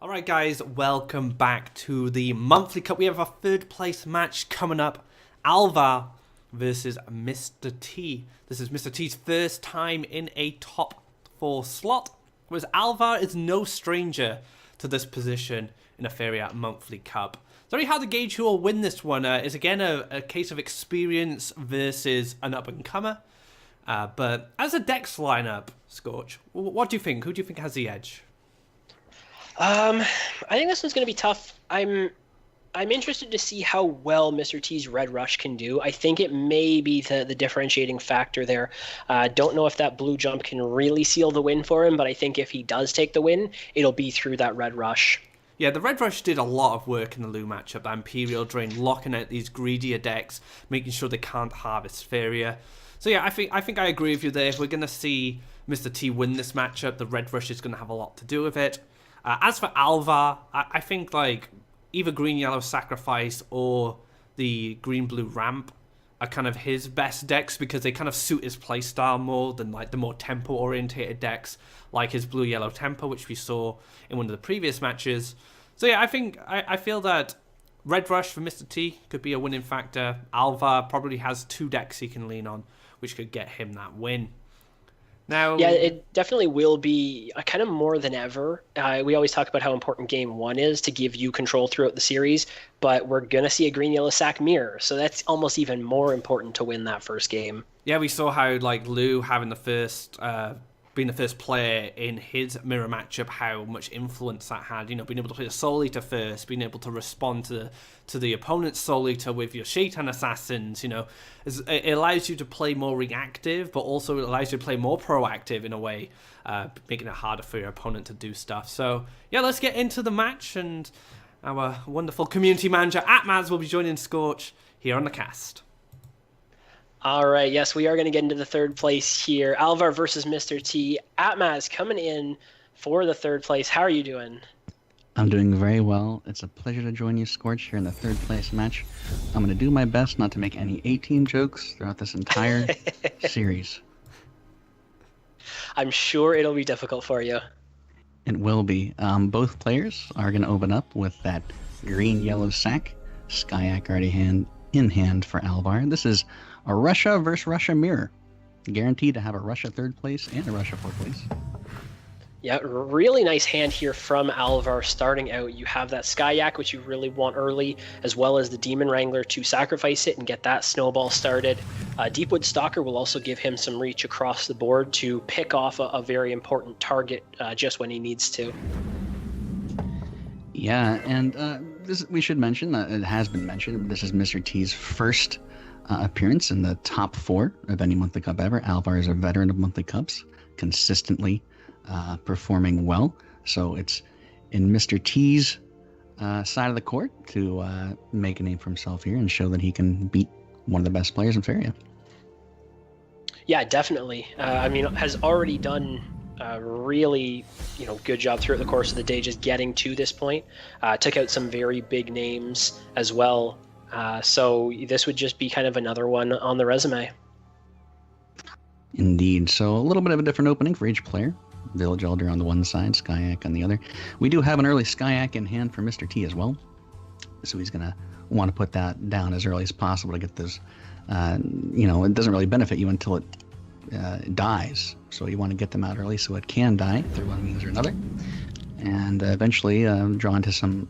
Alright guys, welcome back to the monthly cup. We have a third place match coming up. Alvar versus Mr. T. This is Mr. T's first time in a top 4 slot, whereas Alvar is no stranger to this position in a Faeria monthly cup. It's very hard to gauge who will win this one. It's again a case of experience versus an up-and-comer. But as a Dex lineup, Scorch, what do you think? Who do you think has the edge? I think this one's going to be tough. I'm interested to see how well Mr. T's Red Rush can do. I think it may be the differentiating factor there. Don't know if that blue jump can really seal the win for him, but I think if he does take the win, it'll be through that Red Rush. Yeah, the Red Rush did a lot of work in the Lou matchup. That Imperial Drain, locking out these greedier decks, making sure they can't harvest Faeria. So yeah, I think I agree with you there. If we're going to see Mr. T win this matchup, the Red Rush is going to have a lot to do with it. As for Alvar, I think like either green-yellow sacrifice or the green-blue ramp are kind of his best decks because they kind of suit his playstyle more than like the more tempo-orientated decks like his blue-yellow tempo, which we saw in one of the previous matches. So yeah, I feel that Red Rush for Mr. T could be a winning factor. Alvar probably has 2 decks he can lean on, which could get him that win. Now, yeah, it definitely will be kind of more than ever. We always talk about how important Game 1 is to give you control throughout the series, but we're going to see a green-yellow sack mirror, so that's almost even more important to win that first game. Yeah, we saw how like Lou having the first, being the first player in his mirror matchup, how much influence that had. You know, being able to play a Soul Eater first, being able to respond to the opponent's Soul Eater with your Shaitan Assassins. You know, it allows you to play more reactive, but also it allows you to play more proactive in a way, making it harder for your opponent to do stuff. So yeah, let's get into the match, and our wonderful community manager Atmaz will be joining Scorch here on the cast. All right, yes, we are going to get into the third place here. Alvar versus Mr. T. Atmaz coming in for the third place. How are you doing? I'm doing very well. It's a pleasure to join you, Scorch, here in the third place match. I'm going to do my best not to make any A-team jokes throughout this entire series. I'm sure it'll be difficult for you. It will be. Both players are going to open up with that green-yellow sack. Skyak already in hand for Alvar. This is a Russia versus Russia mirror. Guaranteed to have a Russia third place and a Russia fourth place. Yeah, really nice hand here from Alvar starting out. You have that Skyak, which you really want early, as well as the Demon Wrangler to sacrifice it and get that snowball started. Deepwood Stalker will also give him some reach across the board to pick off a very important target just when he needs to. Yeah, and this we should mention, it has been mentioned, this is Mr. T's first appearance in the top 4 of any monthly cup ever. Alvar is a veteran of monthly cups, consistently performing well. So it's in Mr. T's side of the court to make a name for himself here and show that he can beat one of the best players in Faeria. Yeah, definitely. I mean, has already done a really, good job throughout the course of the day, just getting to this point. Took out some very big names as well. So this would just be kind of another one on the resume. Indeed. So a little bit of a different opening for each player. Village Elder on the one side, Skyak on the other. We do have an early Skyak in hand for Mr. T as well. So he's going to want to put that down as early as possible to get those, it doesn't really benefit you until it dies. So you want to get them out early so it can die through one means or another. And eventually draw into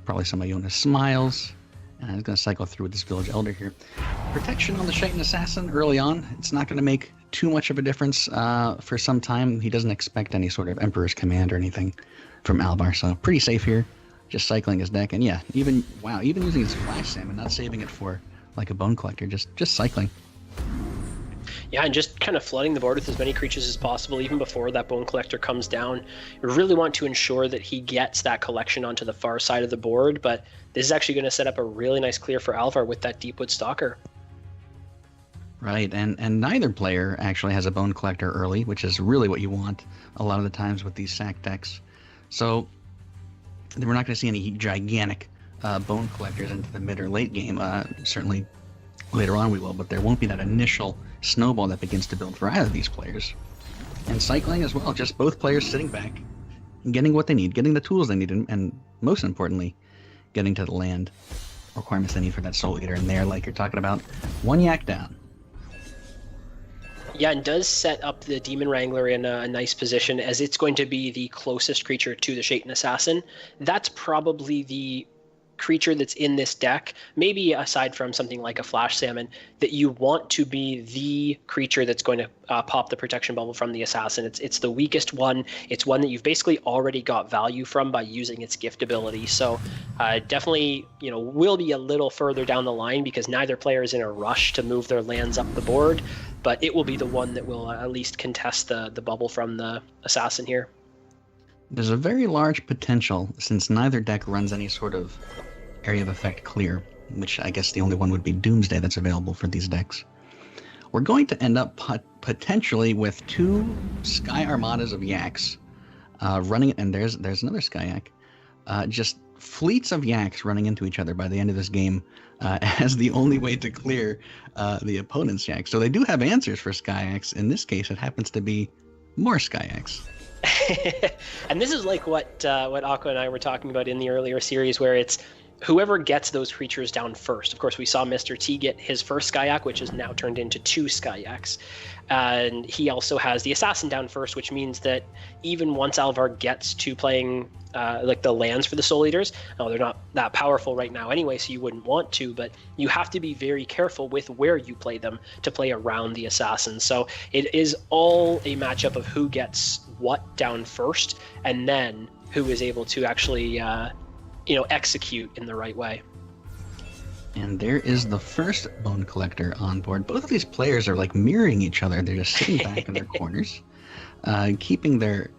probably some Iona's Smiles. And he's going to cycle through with this Village Elder here. Protection on the Shaitan Assassin early on. It's not going to make too much of a difference for some time. He doesn't expect any sort of Emperor's Command or anything from Alvar, so pretty safe here. Just cycling his deck, and yeah, even using his Flash Salmon, not saving it for like a Bone Collector, just cycling. Yeah, and just kind of flooding the board with as many creatures as possible, even before that Bone Collector comes down. You really want to ensure that he gets that collection onto the far side of the board, but this is actually going to set up a really nice clear for Alvar with that Deepwood Stalker. Right, and neither player actually has a Bone Collector early, which is really what you want a lot of the times with these sack decks. So we're not going to see any gigantic Bone Collectors into the mid or late game. Certainly later on we will, but there won't be that initial snowball that begins to build for either of these players. And cycling as well, just both players sitting back, getting what they need, getting the tools they need, and most importantly, getting to the land requirements they need for that Soul Eater. And there, like you're talking about, one yak down. Yeah, and does set up the Demon Wrangler in a nice position, as it's going to be the closest creature to the Shaitan Assassin. That's probably the creature that's in this deck, maybe aside from something like a Flash Salmon, that you want to be the creature that's going to pop the protection bubble from the Assassin. It's the weakest one. It's one that you've basically already got value from by using its gift ability. So definitely, will be a little further down the line because neither player is in a rush to move their lands up the board, but it will be the one that will at least contest the bubble from the Assassin here. There's a very large potential, since neither deck runs any sort of area of effect clear, which I guess the only one would be Doomsday that's available for these decks. We're going to end up potentially with two Sky Armadas of Yaks running, and there's another Sky Yak, just fleets of Yaks running into each other by the end of this game as the only way to clear the opponent's Yaks. So they do have answers for Sky Yaks. In this case, it happens to be more Sky Yaks. And this is like what Aqua and I were talking about in the earlier series, where it's whoever gets those creatures down first. Of course, we saw Mr. T get his first Skyak, which is now turned into two Skyaks. And he also has the Assassin down first, which means that even once Alvar gets to playing like the lands for the Soul Eaters, they're not that powerful right now anyway, so you wouldn't want to, but you have to be very careful with where you play them to play around the Assassin. So it is all a matchup of who gets what down first, and then who is able to actually execute in the right way. And there is the first Bone Collector on board. Both of these players are like mirroring each other. They're just sitting back in their corners, keeping their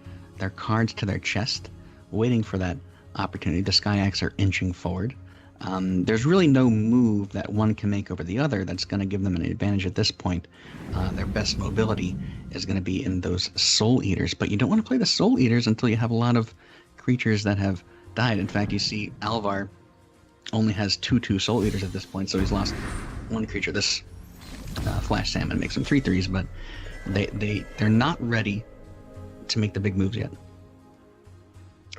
cards to their chest, waiting for that opportunity. The Skyaks are inching forward. There's really no move that one can make over the other that's going to give them an advantage at this point. Their best mobility is going to be in those Soul Eaters, but you don't want to play the Soul Eaters until you have a lot of creatures that have died. In fact, you see Alvar only has two Soul Eaters at this point, so he's lost one creature. This Flash Salmon makes them 3/3s, but they're not ready to make the big moves yet.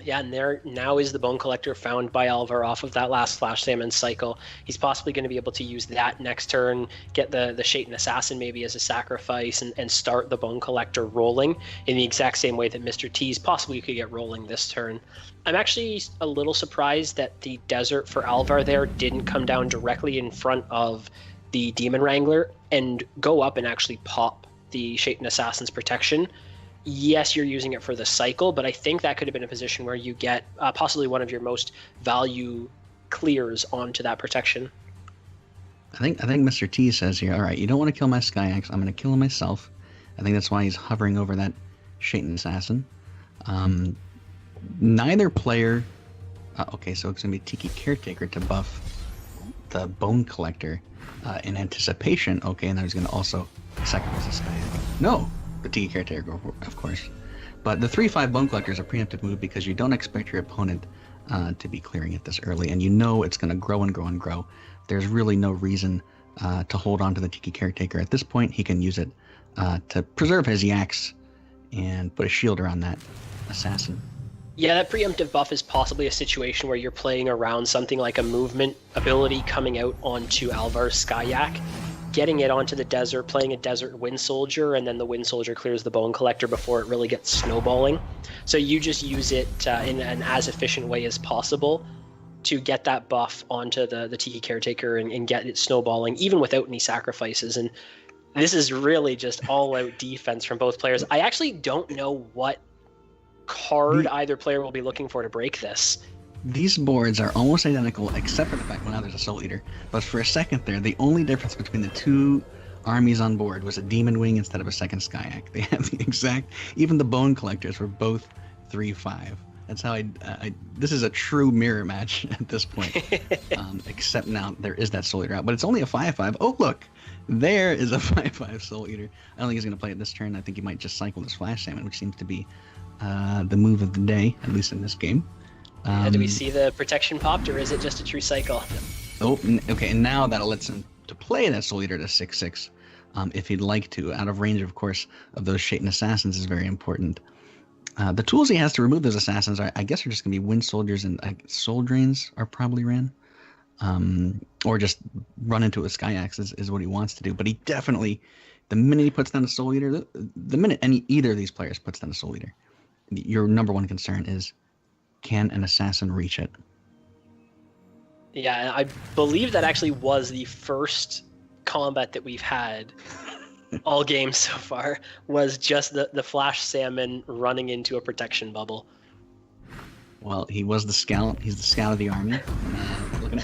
Yeah, and there now is the Bone Collector found by Alvar off of that last Flash Salmon cycle. He's possibly going to be able to use that next turn, get the Shaitan Assassin maybe as a sacrifice, and start the Bone Collector rolling in the exact same way that Mr. T's possibly could get rolling this turn. I'm actually a little surprised that the Desert for Alvar there didn't come down directly in front of the Demon Wrangler and go up and actually pop the Shaitan Assassin's protection. Yes, you're using it for the cycle, but I think that could have been a position where you get possibly one of your most value clears onto that protection. I think Mr. T says here, all right, you don't want to kill my Skyaks, I'm going to kill him myself. I think that's why he's hovering over that Shaitan Assassin. Neither player... okay, so it's going to be Tiki Caretaker to buff the Bone Collector in anticipation. Okay, and then he's going to also sacrifice the Skyak. No! The Tiki Caretaker, of course. But the 3/5 Bone Collector is a preemptive move because you don't expect your opponent to be clearing it this early, and you know it's going to grow and grow and grow. There's really no reason to hold on to the Tiki Caretaker at this point. He can use it to preserve his Yaks and put a shield around that Assassin. Yeah, that preemptive buff is possibly a situation where you're playing around something like a movement ability coming out onto Alvar's Skyak, getting it onto the desert, playing a Desert Wind Soldier, and then the Wind Soldier clears the Bone Collector before it really gets snowballing. So you just use it in an as efficient way as possible to get that buff onto the Tiki Caretaker and get it snowballing, even without any sacrifices. And this is really just all-out defense from both players. I actually don't know what card either player will be looking for to break this. These boards are almost identical, except for the fact, well, now there's a Soul Eater. But for a second there, the only difference between the two armies on board was a Demon Wing instead of a second Skyak. They have the exact... Even the Bone Collectors were both 3/5. That's how this is a true mirror match at this point. Except now there is that Soul Eater out. But it's only a 5/5. Oh, look! There is a 5/5 Soul Eater. I don't think he's going to play it this turn. I think he might just cycle this Flash Salmon, which seems to be the move of the day, at least in this game. Do we see the protection popped, or is it just a true cycle? Oh, okay, and now that lets him to play that Soul Eater to 6/6, if he'd like to. Out of range, of course, of those Shaitan Assassins is very important. The tools he has to remove those assassins, I guess, are just going to be wind soldiers and soul drains are probably ran. Or just run into a sky axe is what he wants to do. But he definitely, the minute he puts down a soul eater, the minute either of these players puts down a soul eater, your number one concern is, can an assassin reach it? Yeah, I believe that actually was the first combat that we've had all games so far, was just the flash salmon running into a protection bubble. Well, he was the scout. He's the scout of the army.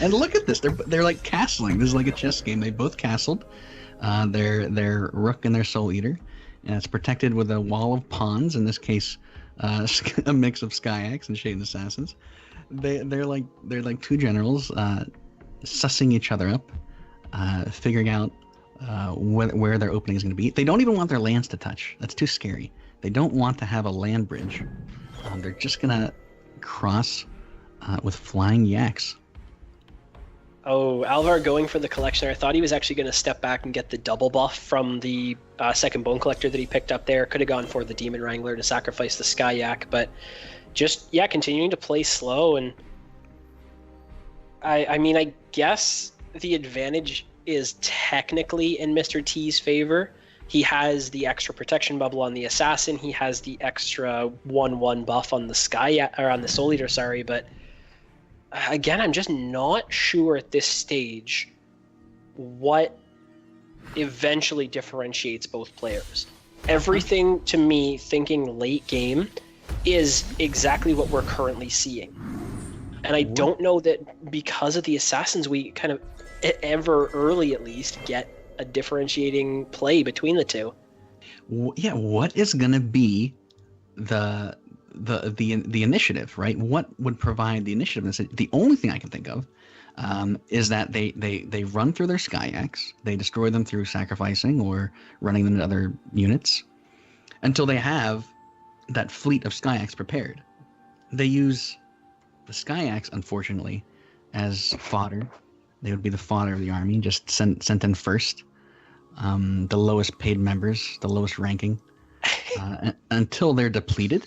And look at this. They're like castling. This is like a chess game. They both castled. Their rook and their soul eater, and it's protected with a wall of pawns. In this case, a mix of Skyax and Shade Assassins. They're like two generals sussing each other up, figuring out where their opening is going to be. They don't even want their lands to touch. That's too scary. They don't want to have a land bridge. They're just gonna cross with flying yaks. Oh, Alvar going for the collectioner. I thought he was actually going to step back and get the double buff from the second bone collector that he picked up there. Could have gone for the demon wrangler to sacrifice the sky yak, but just continuing to play slow. And I mean, I guess the advantage is technically in Mr. T's favor. He has the extra protection bubble on the assassin. He has the extra 1/1 buff on the on the soul eater. Sorry, but again, I'm just not sure at this stage what eventually differentiates both players. Everything to me, thinking late game, is exactly what we're currently seeing. And I don't know that because of the assassins, we kind of ever early at least get a differentiating play between the two. Yeah, what is going to be the initiative, right? What would provide the initiative? The only thing I can think of is that they run through their Skyax, they destroy them through sacrificing or running them to other units until they have that fleet of Skyax prepared. They use the Skyax, unfortunately, as fodder. They would be the fodder of the army, just sent in first. The lowest paid members, the lowest ranking, until they're depleted.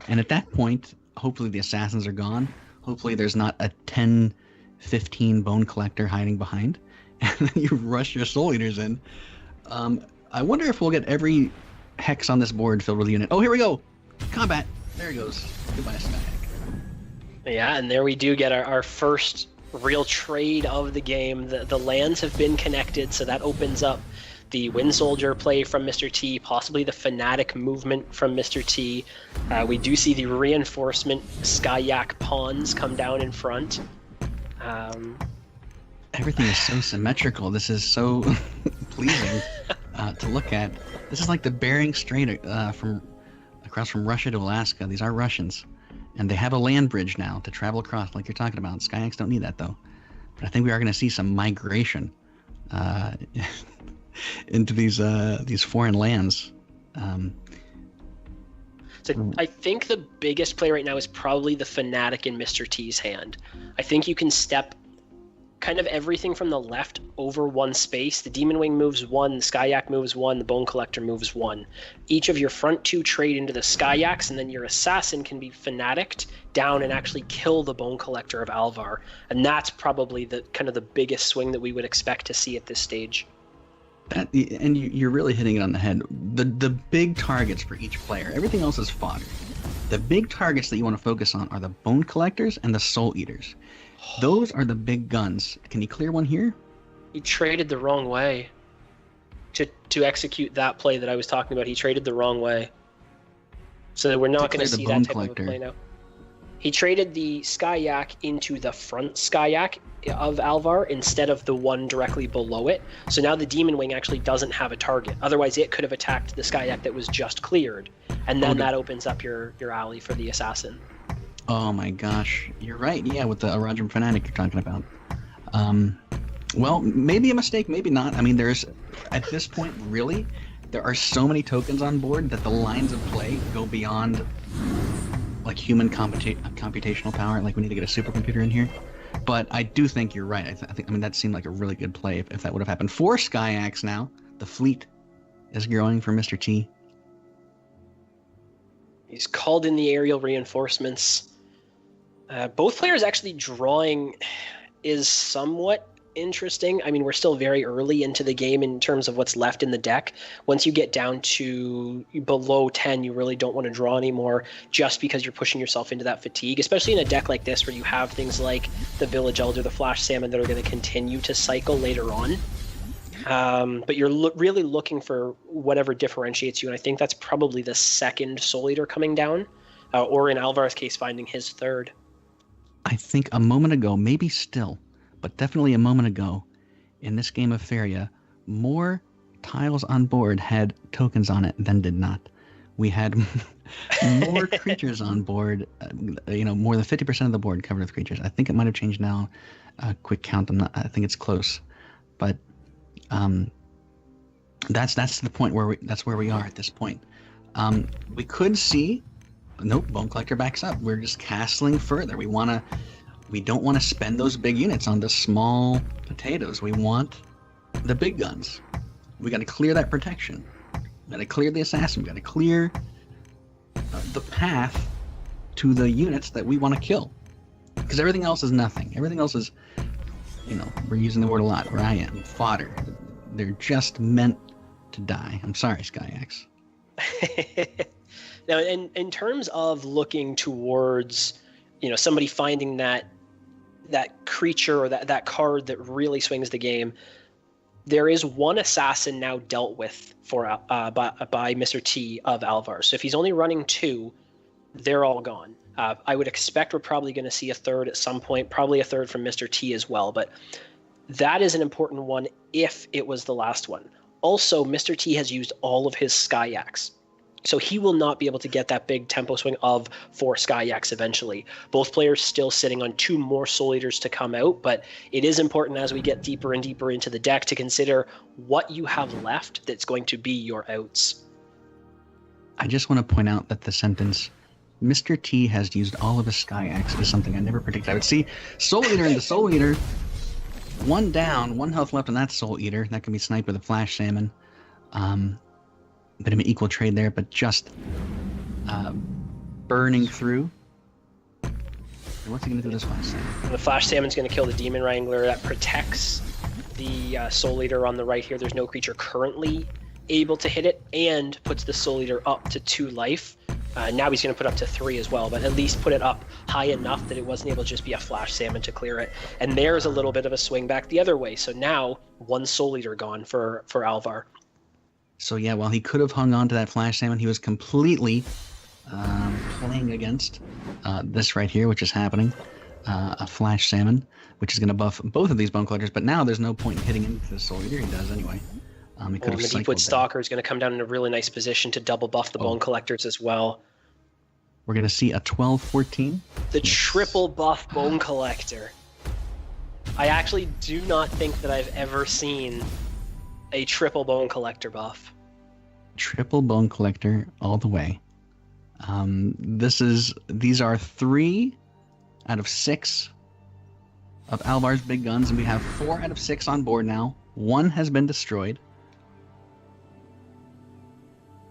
And at that point, hopefully the assassins are gone. Hopefully there's not a 10, 15 bone collector hiding behind. And then you rush your soul eaters in. I wonder if we'll get every hex on this board filled with a unit. Oh, here we go! Combat! There he goes. Goodbye, Skyhack. Yeah, and there we do get our first real trade of the game. The lands have been connected, so that opens up the Wind Soldier play from Mr. T, possibly the Fanatic movement from Mr. T. We do see the reinforcement Skyak pawns come down in front. Everything is so symmetrical. This is so pleasing to look at. This is like the Bering Strait from across from Russia to Alaska. These are Russians. And they have a land bridge now to travel across, like you're talking about. Skyax don't need that, though. But I think we are going to see some migration into these foreign lands. So I think the biggest play right now is probably the Fanatic in Mr. T's hand. I think you can step kind of everything from the left over one space. The Demon Wing moves one, the Skyak moves one, the Bone Collector moves one. Each of your front two trade into the Skyaks, and then your Assassin can be Fanatic'd down and actually kill the Bone Collector of Alvar. And that's probably the kind of the biggest swing that we would expect to see at this stage. And you're really hitting it on the head. The big targets for each player, everything else is fodder. The big targets that you want to focus on are the Bone Collectors and the Soul Eaters. Those are the big guns. Can you clear one here? He traded the wrong way to execute that play that I was talking about. He traded the wrong way. So we're not going to see that type of a play now. He traded the Skyak into the front Skyak of Alvar instead of the one directly below it. So now the Demon Wing actually doesn't have a target. Otherwise, it could have attacked the Skyak that was just cleared. And then that opens up your alley for the Assassin. Oh my gosh, you're right. Yeah, with the Arajam Fanatic you're talking about. Well, maybe a mistake, maybe not. I mean, there's, at this point, really, there are so many tokens on board that the lines of play go beyond, like, human computational power. Like, we need to get a supercomputer in here. But I do think you're right. I mean, that seemed like a really good play if that would have happened. 4 Skyax now. The fleet is growing for Mr. T. He's called in the aerial reinforcements. Both players actually drawing is somewhat interesting. I mean, we're still very early into the game in terms of what's left in the deck. Once you get down to below 10, you really don't want to draw anymore just because you're pushing yourself into that fatigue, especially in a deck like this where you have things like the Village Elder, the Flash Salmon that are going to continue to cycle later on. But you're really looking for whatever differentiates you, and I think that's probably the second Soul Eater coming down, or in Alvar's case, finding his third. I think a moment ago, maybe still, but definitely a moment ago, in this game of Faeria, more tiles on board had tokens on it than did not. We had more creatures on board, more than 50% of the board covered with creatures. I think it might have changed now. Quick count, I think it's close. But that's the point where we are at this point. We could see, nope, Bone Collector backs up. We're just castling further. We don't want to spend those big units on the small potatoes. We want the big guns. We got to clear that protection. We got to clear the assassin. We got to clear the path to the units that we want to kill. Because everything else is nothing. Everything else is, we're using the word a lot. Where I am, fodder. They're just meant to die. I'm sorry, Skyax. Now, in terms of looking towards, somebody finding that creature or that card that really swings the game, there is one assassin now dealt with by Mr. T of Alvar. So if he's only running 2, they're all gone. I would expect we're probably going to see a third at some point, probably a third from Mr. T as well. But that is an important one if it was the last one. Also, Mr. T has used all of his Skyax. So he will not be able to get that big tempo swing of 4 Skyax eventually. Both players still sitting on 2 more Soul Eaters to come out, but it is important as we get deeper and deeper into the deck to consider what you have left that's going to be your outs. I just want to point out that the sentence, Mr. T has used all of his Skyax, is something I never predicted. I would see Soul Eater and the Soul Eater, 1 down, 1 health left on that Soul Eater. That can be sniped with a Flash Salmon. Bit of an equal trade there, but just burning through. What's he going to do this Flash Salmon? The Flash Salmon's going to kill the Demon Wrangler. That protects the Soul Eater on the right here. There's no creature currently able to hit it, and puts the Soul Eater up to 2 life. Now he's going to put up to 3 as well, but at least put it up high enough that it wasn't able to just be a Flash Salmon to clear it. And there's a little bit of a swing back the other way. So now 1 Soul Eater gone for Alvar. So yeah, while he could have hung on to that Flash Salmon, he was completely playing against this right here, which is happening. A Flash Salmon, which is going to buff both of these Bone Collectors, but now there's no point in hitting into the Soul Eater. He does anyway. He could have the Deepwood Stalker is going to come down in a really nice position to double buff the Bone Collectors as well. We're going to see a 12-14. The triple buff Bone Collector. I actually do not think that I've ever seen a triple Bone Collector buff. Triple Bone Collector all the way. These are 3 out of 6 of Alvar's big guns, and we have 4 out of 6 on board now. 1 has been destroyed.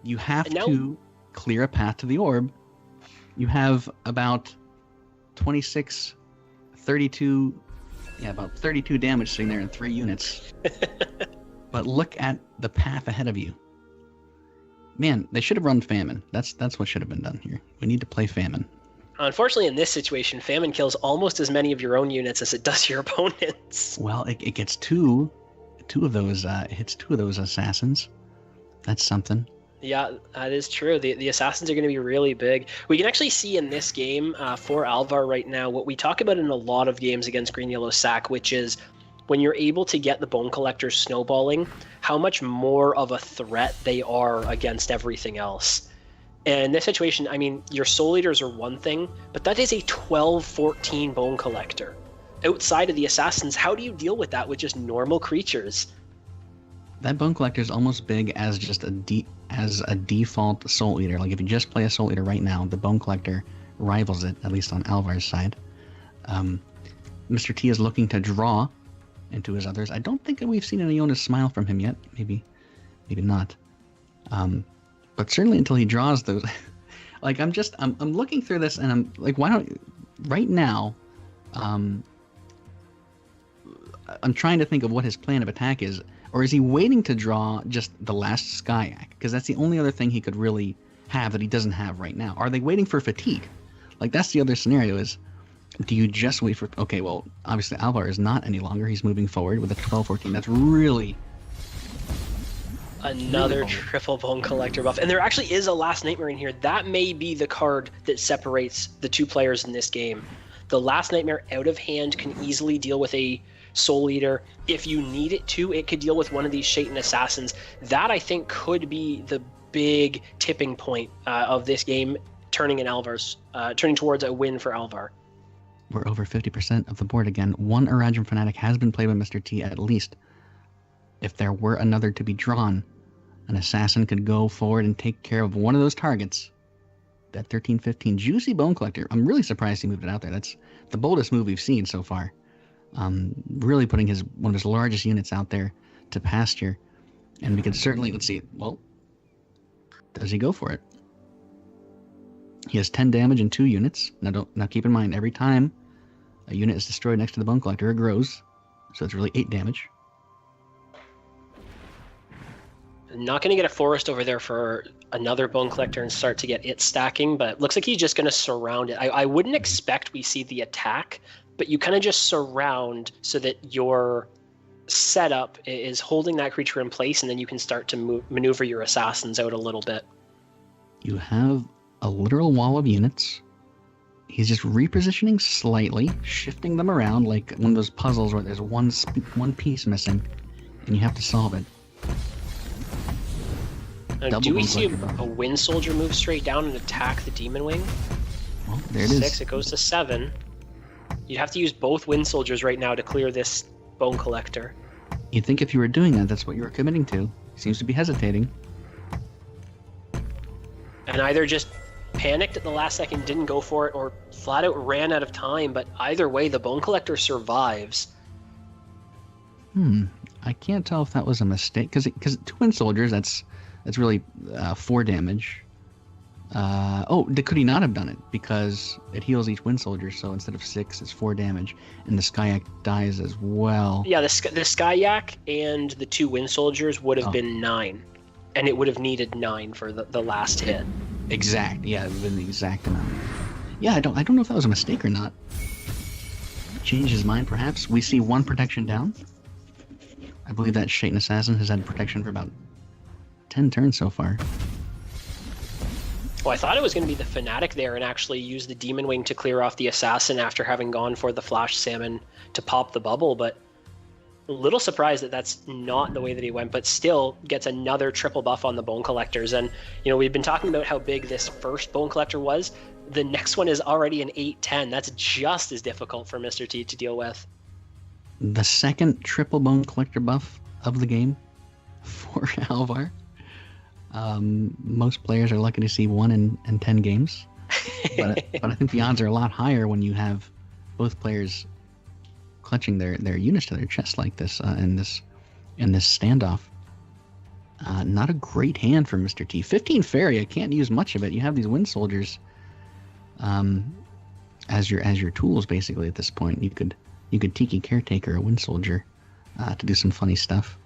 You have to clear a path to the orb. You have about 26, 32, about 32 damage sitting there in 3 units. But look at the path ahead of you. Man, they should have run Famine. That's what should have been done here. We need to play Famine. Unfortunately, in this situation, Famine kills almost as many of your own units as it does your opponents. Well, it gets two of those. It hits 2 of those assassins. That's something. Yeah, that is true. The assassins are going to be really big. We can actually see in this game for Alvar right now what we talk about in a lot of games against Green Yellow Sack, which is when you're able to get the Bone Collectors snowballing, how much more of a threat they are against everything else. And in this situation, I mean, your Soul Eaters are one thing, but that is a 12-14 Bone Collector. Outside of the assassins, how do you deal with that with just normal creatures? That Bone Collector is almost big as just a default Soul Eater. Like if you just play a Soul Eater right now, the Bone Collector rivals it, at least on Alvar's side. Mr. T is looking to draw into his others. I don't think that we've seen an Iona's Smile from him yet. Maybe not. But certainly until he draws those, Like I'm looking through this and I'm like, why don't right now? I'm trying to think of what his plan of attack is, or is he waiting to draw just the last Skyak? Because that's the only other thing he could really have that he doesn't have right now. Are they waiting for fatigue? Like that's the other scenario is, do you just wait for? Okay, well obviously Alvar is not any longer. He's moving forward with a 12-14. That's really. Another triple Bone Collector buff. And there actually is a Last Nightmare in here. That may be the card that separates the two players in this game. The Last Nightmare out of hand can easily deal with a Soul Eater. If you need it to, it could deal with one of these Shaitan Assassins. That, I think, could be the big tipping point of this game turning towards a win for Alvar. We're over 50% of the board again. One Eradium Fanatic has been played by Mr. T at least. If there were another to be drawn, an assassin could go forward and take care of one of those targets. That 13-15 juicy Bone Collector. I'm really surprised he moved it out there. That's the boldest move we've seen so far. Really putting one of his largest units out there to pasture. And we could certainly, let's see, well, does he go for it? He has 10 damage and 2 units. Now keep in mind, every time a unit is destroyed next to the Bone Collector, it grows. So it's really 8 damage. Not going to get a forest over there for another Bone Collector and start to get it stacking, but looks like he's just going to surround it. I wouldn't expect we see the attack, but you kind of just surround so that your setup is holding that creature in place, and then you can start to maneuver your assassins out a little bit. You have a literal wall of units. He's just repositioning slightly, shifting them around like one of those puzzles where there's one piece missing, and you have to solve it. Do we see a Wind Soldier move straight down and attack the Demon Wing? Well, there it is. 6, it goes to 7. You'd have to use both Wind Soldiers right now to clear this Bone Collector. You'd think if you were doing that, that's what you were committing to. He seems to be hesitating. And either just panicked at the last second, didn't go for it, or flat out ran out of time, but either way, the Bone Collector survives. I can't tell if that was a mistake, because 2 Wind Soldiers, that's really 4 damage. Could he not have done it? Because it heals each Wind Soldier, so instead of 6, it's 4 damage, and the Skyak dies as well. Yeah, the Skyak and the 2 Wind Soldiers would have been 9, and it would have needed 9 for the last hit. Exact, yeah, it would have been the exact amount. Yeah, I don't know if that was a mistake or not. Changed his mind, perhaps. We see 1 protection down. I believe that Shaitan Assassin has had protection for about 10 turns so far. Well, I thought it was going to be the Fanatic there and actually use the Demon Wing to clear off the Assassin after having gone for the Flash Salmon to pop the bubble, but a little surprised that that's not the way that he went, but still gets another triple buff on the Bone Collectors. And, we've been talking about how big this first Bone Collector was. The next one is already an 8-10. That's just as difficult for Mr. T to deal with. The second triple Bone Collector buff of the game for Alvar. Most players are lucky to see 1 in 10 games, but I think the odds are a lot higher when you have both players clutching their units to their chest like this in this standoff. Not a great hand for Mr. T. 15 Faeria, can't use much of it. You have these Wind Soldiers as your tools basically at this point. You could Tiki Caretaker a Wind Soldier to do some funny stuff.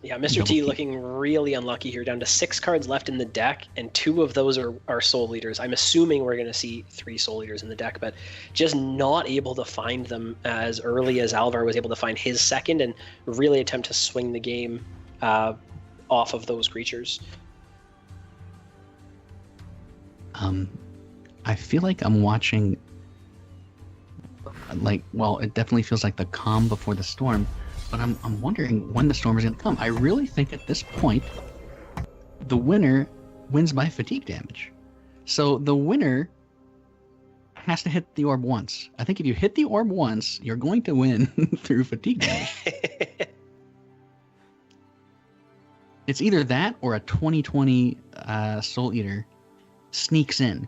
Yeah, Mr. T looking really unlucky here, down to 6 cards left in the deck, and 2 of those are Soul Eaters. I'm assuming we're going to see 3 Soul Eaters in the deck, but just not able to find them as early as Alvar was able to find his second and really attempt to swing the game off of those creatures. I feel like I'm watching, it definitely feels like the calm before the storm. But I'm wondering when the storm is going to come. I really think at this point, the winner wins by fatigue damage. So the winner has to hit the orb once. I think if you hit the orb once, you're going to win through fatigue damage. It's either that or a 2020 Soul Eater sneaks in,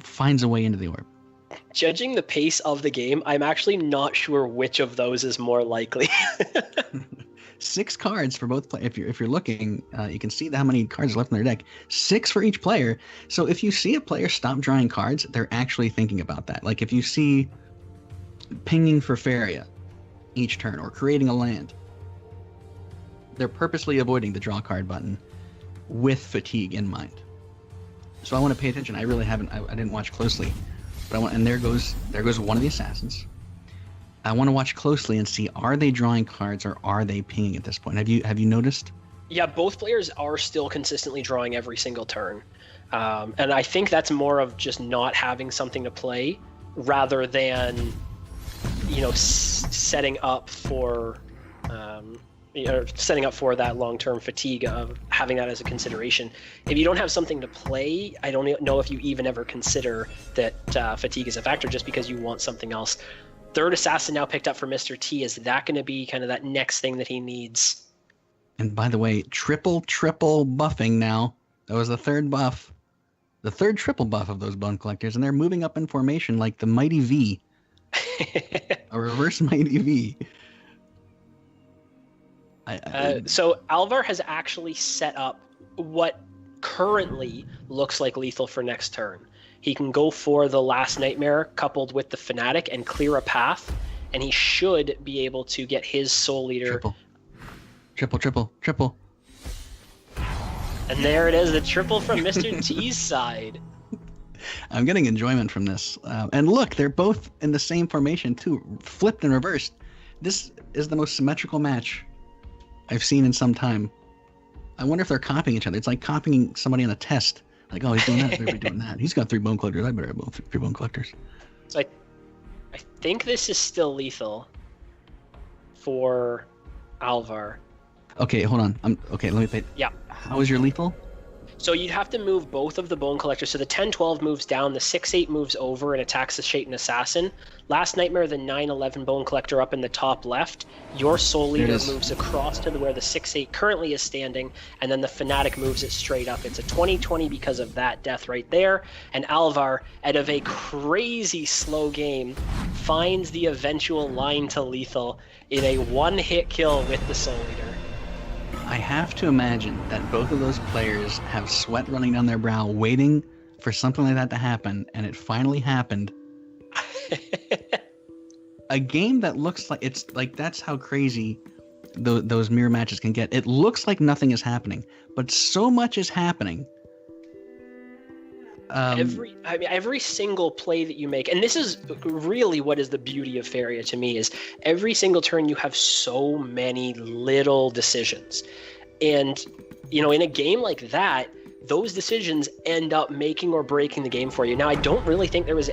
finds a way into the orb. Judging the pace of the game, I'm actually not sure which of those is more likely. 6 cards for both players. If you're looking, you can see how many cards are left in their deck. 6 for each player. So if you see a player stop drawing cards, they're actually thinking about that. Like if you see pinging for Faeria each turn or creating a land, they're purposely avoiding the draw card button with fatigue in mind. So I want to pay attention. I really haven't. I didn't watch closely, but I want. And there goes one of the assassins. I want to watch closely and see, are they drawing cards or are they pinging at this point? Have you noticed? Yeah, both players are still consistently drawing every single turn, and I think that's more of just not having something to play rather than, setting up for. Setting up for that long-term fatigue of having that as a consideration. If you don't have something to play, I don't know if you even ever consider that fatigue is a factor just because you want something else. Third assassin now picked up for Mr. T. Is that going to be kind of that next thing that he needs? And by the way, triple buffing now. That was the third buff. The third triple buff of those Bone Collectors, and they're moving up in formation like the Mighty V. A reverse Mighty V. So Alvar has actually set up what currently looks like lethal for next turn. He can go for the Last Nightmare coupled with the Fanatic and clear a path, and he should be able to get his Soul Eater. Triple. And there it is, the triple from Mr. T's side. I'm getting enjoyment from this. And look, they're both in the same formation too, flipped and reversed. This is the most symmetrical match I've seen in some time. I wonder if they're copying each other. It's like copying somebody on a test. Like, oh, he's doing that, they're doing that. He's got 3 Bone Collectors. I better have 3 Bone Collectors. So I think this is still lethal for Alvar. Okay, hold on. Okay, let me pay. Yeah. How is your lethal? So you'd have to move both of the Bone Collectors. So the 10-12 moves down, the 6-8 moves over and attacks the Shaitan Assassin. Last Nightmare, the 9-11 Bone Collector up in the top left. Your Soul Eater moves across to where the 6-8 currently is standing, and then the Fanatic moves it straight up. It's a 20-20 because of that death right there. And Alvar, out of a crazy slow game, finds the eventual line to lethal in a one-hit kill with the Soul Eater. I have to imagine that both of those players have sweat running down their brow waiting for something like that to happen, and it finally happened. A game that looks like it's like that's how crazy those mirror matches can get. It looks like nothing is happening, but so much is happening. Every single play that you make, and this is really what is the beauty of Faeria to me, is every single turn you have so many little decisions. And, in a game like that, those decisions end up making or breaking the game for you. Now, I don't really think there was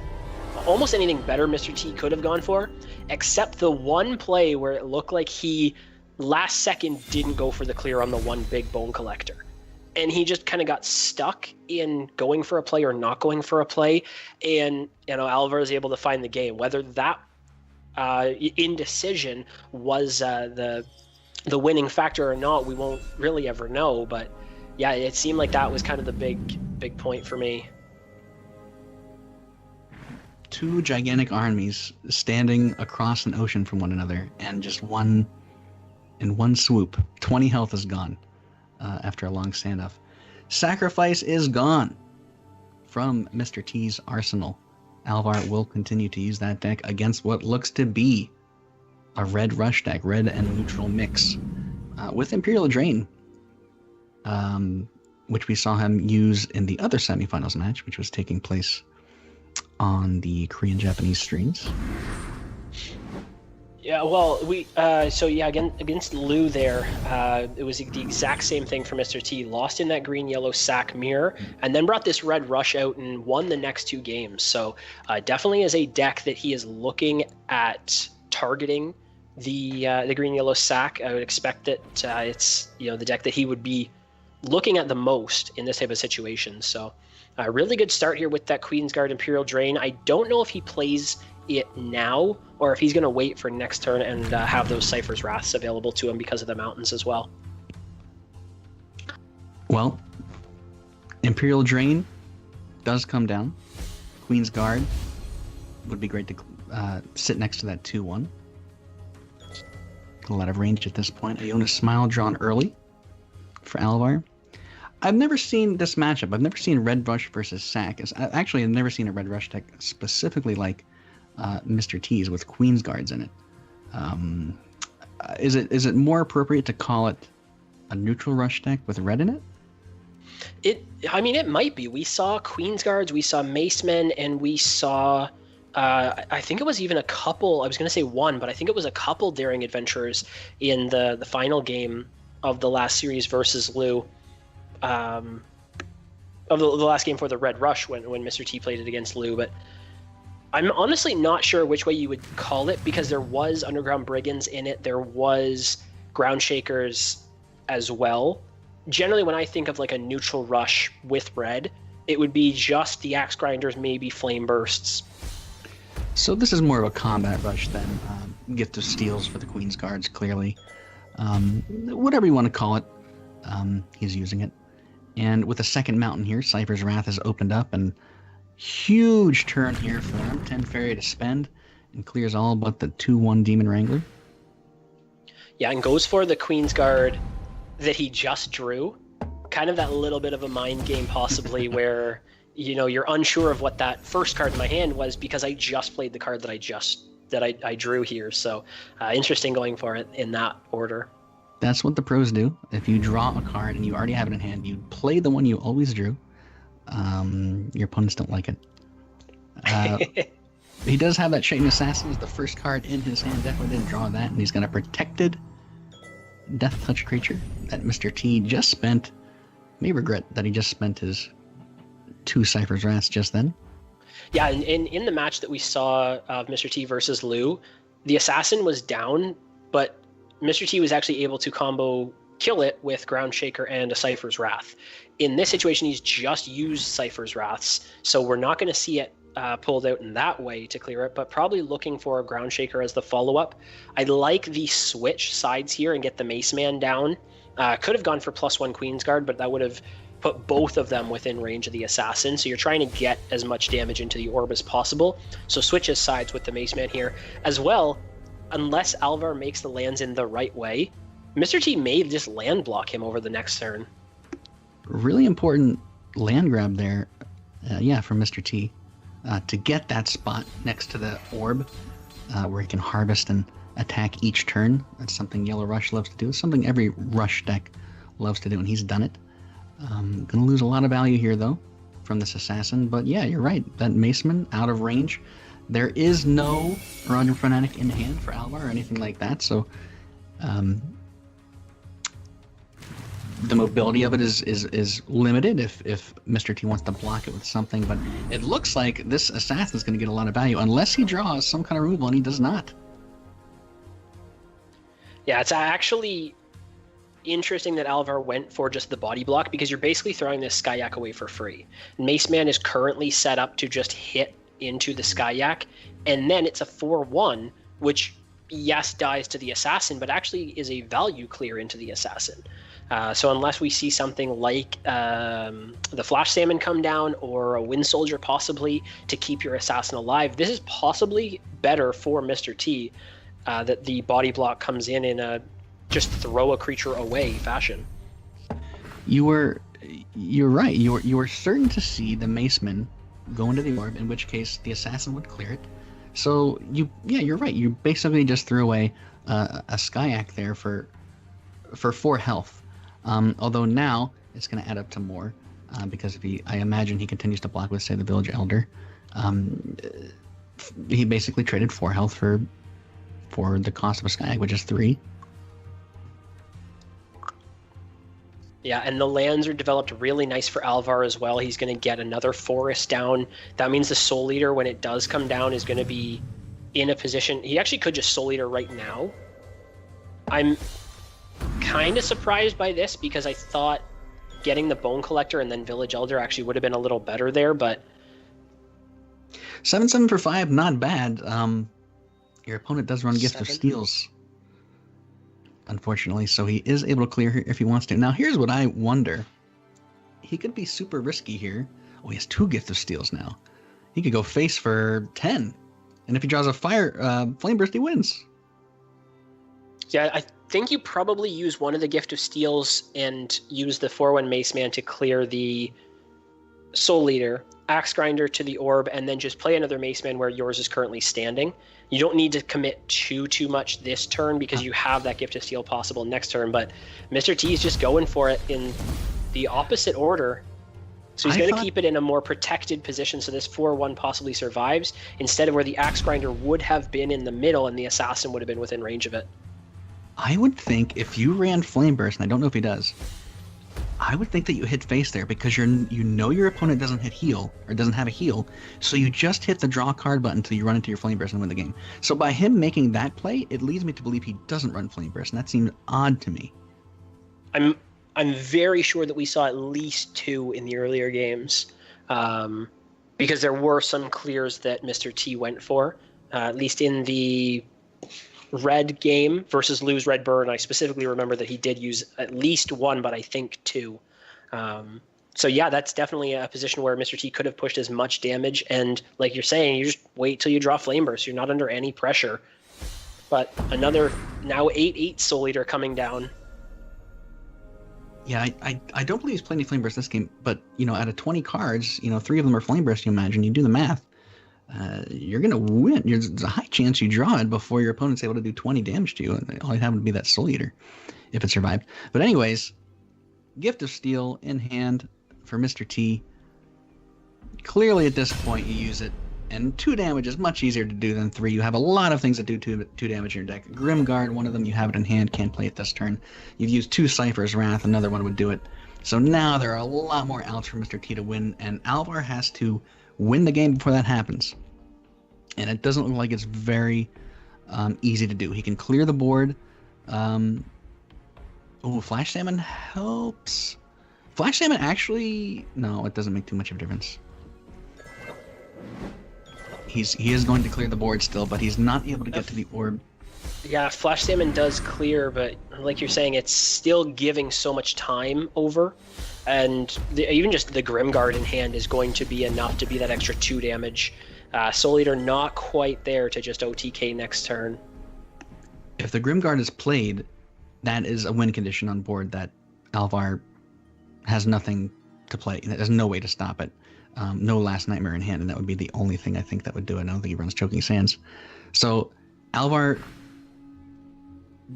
almost anything better Mr. T could have gone for, except the one play where it looked like he last second didn't go for the clear on the one big Bone Collector. And he just kind of got stuck in going for a play or not going for a play. And, Alvar is able to find the game. Whether that indecision was the winning factor or not, we won't really ever know. But, yeah, it seemed like that was kind of the big point for me. 2 gigantic armies standing across an ocean from one another, and just in one swoop, 20 health is gone. After a long standoff. Sacrifice is gone from Mr. T's arsenal. Alvar will continue to use that deck against what looks to be a red rush deck, red and neutral mix, with Imperial Drain, which we saw him use in the other semifinals match, which was taking place on the Korean-Japanese streams. Yeah, well, again against Lou there, it was the exact same thing for Mr. T. Lost in that green-yellow sack mirror, and then brought this red rush out and won the next 2 games. So definitely is a deck that he is looking at targeting the green-yellow sack. I would expect that it's the deck that he would be looking at the most in this type of situation. So a really good start here with that Queensguard Imperial Drain. I don't know if he plays it now or if he's going to wait for next turn and have those Cypher's Wraths available to him because of the mountains as well. Well, Imperial Drain does come down. Queen's Guard would be great to sit next to that 2-1. A lot of range at this point. Iona Smile drawn early for Alvar. I've never seen this matchup. I've never seen Red Rush versus Sack. Actually, I've never seen a Red Rush deck specifically like Mr. T's with Queen's Guards in it. Is it more appropriate to call it a neutral Rush deck with red in it? It might be. We saw Queen's Guards, we saw Macemen, and we saw I think it was even a couple. I was going to say one, but I think it was a couple Daring Adventurers in the final game of the last series versus Lou. Of the last game for the Red Rush when Mr. T played it against Lou, but I'm honestly not sure which way you would call it, because there was Underground Brigands in it, there was Ground Shakers as well. Generally, when I think of like a neutral rush with red, it would be just the Axe Grinders, maybe Flame Bursts. So this is more of a combat rush than Gift of Steels for the Queen's Guards, clearly. Whatever you want to call it, he's using it. And with a second mountain here, Cypher's Wrath has opened up, and huge turn here for him. 10 Faeria to spend, and clears all but the 2/1 Demon Wrangler. Yeah, and goes for the Queen's Guard that he just drew. Kind of that little bit of a mind game, possibly, where you're unsure of what that first card in my hand was because I just played the card that I drew here. So interesting going for it in that order. That's what the pros do. If you draw a card and you already have it in hand, you play the one you always drew. Your opponents don't like it. He does have that Shaitan Assassin as the first card in his hand. Definitely didn't draw that, and he's got a protected Death Touch creature that Mr. T just spent. May regret that he just spent his 2 Cypher's Wraths just then. Yeah, and in the match that we saw of Mr. T versus Lou, the Assassin was down, but Mr. T was actually able to combo kill it with Ground Shaker and a Cypher's Wrath. In this situation, he's just used Cypher's Wraths, so we're not going to see it pulled out in that way to clear it, but probably looking for a Ground Shaker as the follow-up. I like the switch sides here and get the Mace Man down. Could have gone for +1 Queen's Guard, but that would have put both of them within range of the Assassin, so you're trying to get as much damage into the orb as possible. So switches sides with the Mace Man here. As well, unless Alvar makes the lands in the right way, Mr. T may just land block him over the next turn. Really important land grab there, from Mr. T, to get that spot next to the orb, where he can harvest and attack each turn. That's something Yellow Rush loves to do. It's something every Rush deck loves to do, and he's done it. Gonna lose a lot of value here, though, from this Assassin. But yeah, you're right. That Maceman out of range. There is no Roger Fanatic in hand for Alvar or anything like that, so the mobility of it is limited if Mr. T wants to block it with something. But it looks like this Assassin is going to get a lot of value unless he draws some kind of removal, and he does not. Yeah, it's actually interesting that Alvar went for just the body block, because you're basically throwing this Skyak away for free. Mace Man is currently set up to just hit into the Skyak, and then it's a 4/1, which yes dies to the Assassin, but actually is a value clear into the Assassin. So unless we see something like the Flash Salmon come down, or a Wind Soldier possibly to keep your Assassin alive, this is possibly better for Mr. T, that the body block comes in a just throw a creature away fashion. You're right. You were certain to see the Maceman go into the orb, in which case the Assassin would clear it. So you're right. You basically just threw away a Skyak there for 4 health. Although now it's going to add up to more, because I imagine he continues to block with, say, the Village Elder. He basically traded 4 health for the cost of a Skyak, which is 3. Yeah, and the lands are developed really nice for Alvar as well. He's going to get another forest down. That means the Soul Eater, when it does come down, is going to be in a position... He actually could just Soul Eater right now. I'm kind of surprised by this, because I thought getting the Bone Collector and then Village Elder actually would have been a little better there, but... 7/7 for 5, not bad. Your opponent does run Gift of Steels, unfortunately, so he is able to clear here if he wants to. Now, here's what I wonder. He could be super risky here. Oh, he has 2 Gift of Steels now. He could go face for 10, and if he draws a Flame Burst, he wins. Yeah, I think you probably use one of the Gift of Steels and use the 4/1 Mace Man to clear the Soul Eater, Axe Grinder to the Orb, and then just play another Mace Man where yours is currently standing. You don't need to commit too much this turn because you have that Gift of Steel possible next turn, but Mr. T is just going for it in the opposite order. So he's going to keep it in a more protected position so this 4/1 possibly survives, instead of where the Axe Grinder would have been in the middle and the Assassin would have been within range of it. I would think if you ran Flame Burst, and I don't know if he does, I would think that you hit face there because you know your opponent doesn't hit heal, or doesn't have a heal, so you just hit the draw card button until you run into your Flame Burst and win the game. So by him making that play, it leads me to believe he doesn't run Flame Burst, and that seems odd to me. I'm very sure that we saw at least 2 in the earlier games, because there were some clears that Mr. T went for, at least in the red game versus lose red burn. I specifically remember that he did use at least 1, but I think 2. So yeah, that's definitely a position where Mr. T could have pushed as much damage, and like you're saying, you just wait till you draw Flame Burst. You're not under any pressure. But another now 8/8 Soul Eater coming down. Yeah, I don't believe he's playing any Flame Burst this game, but, out of 20 cards, 3 of them are Flame Burst, you imagine. You do the math. You're going to win. There's a high chance you draw it before your opponent's able to do 20 damage to you, and all you have to be that Soul Eater, if it survived. But anyways, Gift of Steel in hand for Mr. T. Clearly at this point you use it, and 2 damage is much easier to do than 3. You have a lot of things that do 2 damage in your deck. Grimguard, one of them, you have it in hand, can't play it this turn. You've used 2 Cypher's Wrath, another one would do it. So now there are a lot more outs for Mr. T to win, and Alvar has to win the game before that happens. And it doesn't look like it's very easy to do. He can clear the board. Flash Salmon helps. Flash Salmon actually... No, it doesn't make too much of a difference. He is going to clear the board still, but he's not able to get to the orb. Yeah, Flash Salmon does clear, but like you're saying, it's still giving so much time over. And even just the Grimguard in hand is going to be enough to be that extra 2 damage. Soul Eater not quite there to just OTK next turn. If the Grimguard is played, that is a win condition on board that Alvar has nothing to play. There's no way to stop it. No Last Nightmare in hand, and that would be the only thing I think that would do it. I don't think he runs Choking Sands. So Alvar,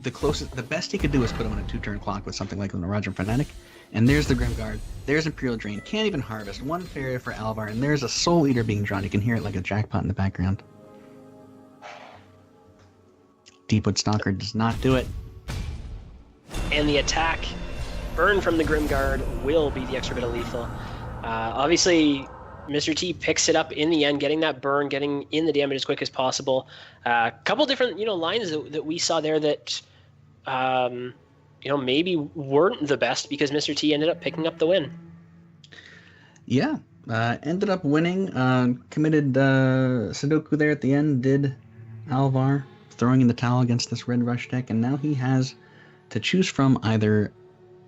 the best he could do is put him on a 2-turn clock with something like the Roger Fanatic. And there's the Grimguard, there's Imperial Drain, can't even harvest, 1 Faeria for Alvar, and there's a Soul Eater being drawn. You can hear it like a jackpot in the background. Deepwood Stalker does not do it. And the attack, burn from the Grimguard, will be the extra bit of lethal. Obviously, Mr. T picks it up in the end, getting that burn, getting in the damage as quick as possible. A couple different, lines that we saw there that, maybe weren't the best because Mr. T ended up picking up the win. Yeah, ended up winning. Committed Sudoku there at the end, did Alvar, throwing in the towel against this Red Rush deck, and now he has to choose from either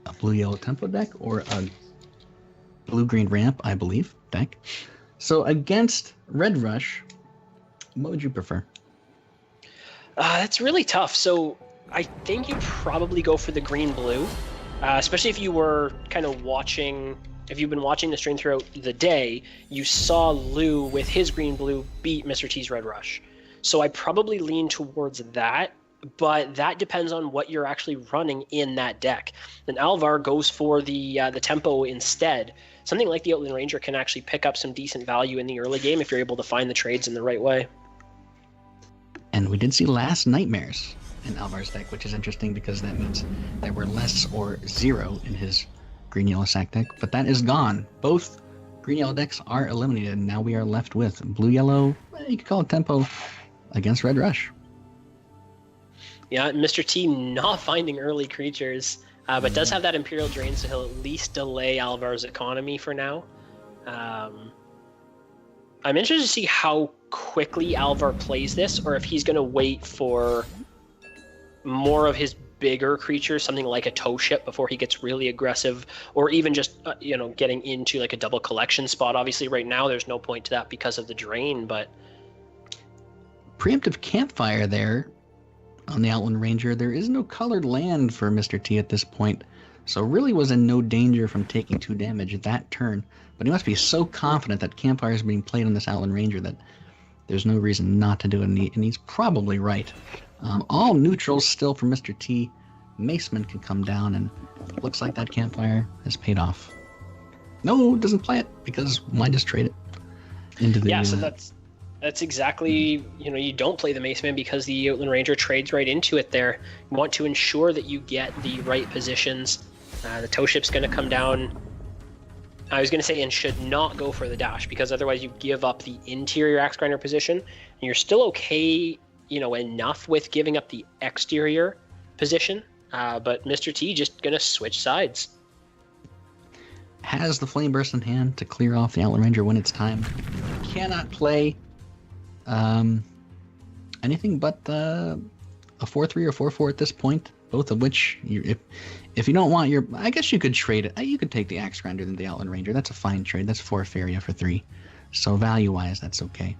a blue-yellow tempo deck or a blue-green ramp, I believe, deck. So against Red Rush, what would you prefer? That's really tough. So I think you probably go for the green-blue, especially if you were kind of if you've been watching the stream throughout the day, you saw Lou with his green-blue beat Mr. T's Red Rush. So I probably lean towards that, but that depends on what you're actually running in that deck. Then Alvar goes for the tempo instead. Something like the Outland Ranger can actually pick up some decent value in the early game if you're able to find the trades in the right way. And we did see Last Nightmares in Alvar's deck, which is interesting because that means there were less or 0 in his green-yellow sack deck, but that is gone. Both green-yellow decks are eliminated, and now we are left with blue-yellow, you could call it tempo, against Red Rush. Yeah, Mr. T not finding early creatures, but does have that Imperial Drain, so he'll at least delay Alvar's economy for now. I'm interested to see how quickly Alvar plays this, or if he's going to wait for more of his bigger creatures, something like a tow ship, before he gets really aggressive, or even just getting into like a double collection spot. Obviously right now there's no point to that because of the drain, but Preemptive Campfire there, on the Outland Ranger. There is no colored land for Mr. T at this point, so really was in no danger from taking 2 damage that turn. But he must be so confident that Campfire is being played on this Outland Ranger that there's no reason not to do it, and he's probably right. All neutrals still for Mr. T. Maceman can come down, and it looks like that Campfire has paid off. No, doesn't play it, because why just trade it into the... Yeah, so that's exactly, you don't play the Maceman because the Outland Ranger trades right into it there. You want to ensure that you get the right positions. The tow ship's going to come down. I was going to say, and should not go for the dash, because otherwise you give up the interior axe grinder position, and you're still okay, enough with giving up the exterior position. But Mr. T just going to switch sides. Has the Flame Burst in hand to clear off the Outland Ranger when it's time. Cannot play anything but a 4-3 or 4-4 at this point, both of which, if you don't want your... I guess you could trade it. You could take the Axe Grinder than the Outland Ranger. That's a fine trade. That's 4 Faeria for 3. So value-wise, that's okay.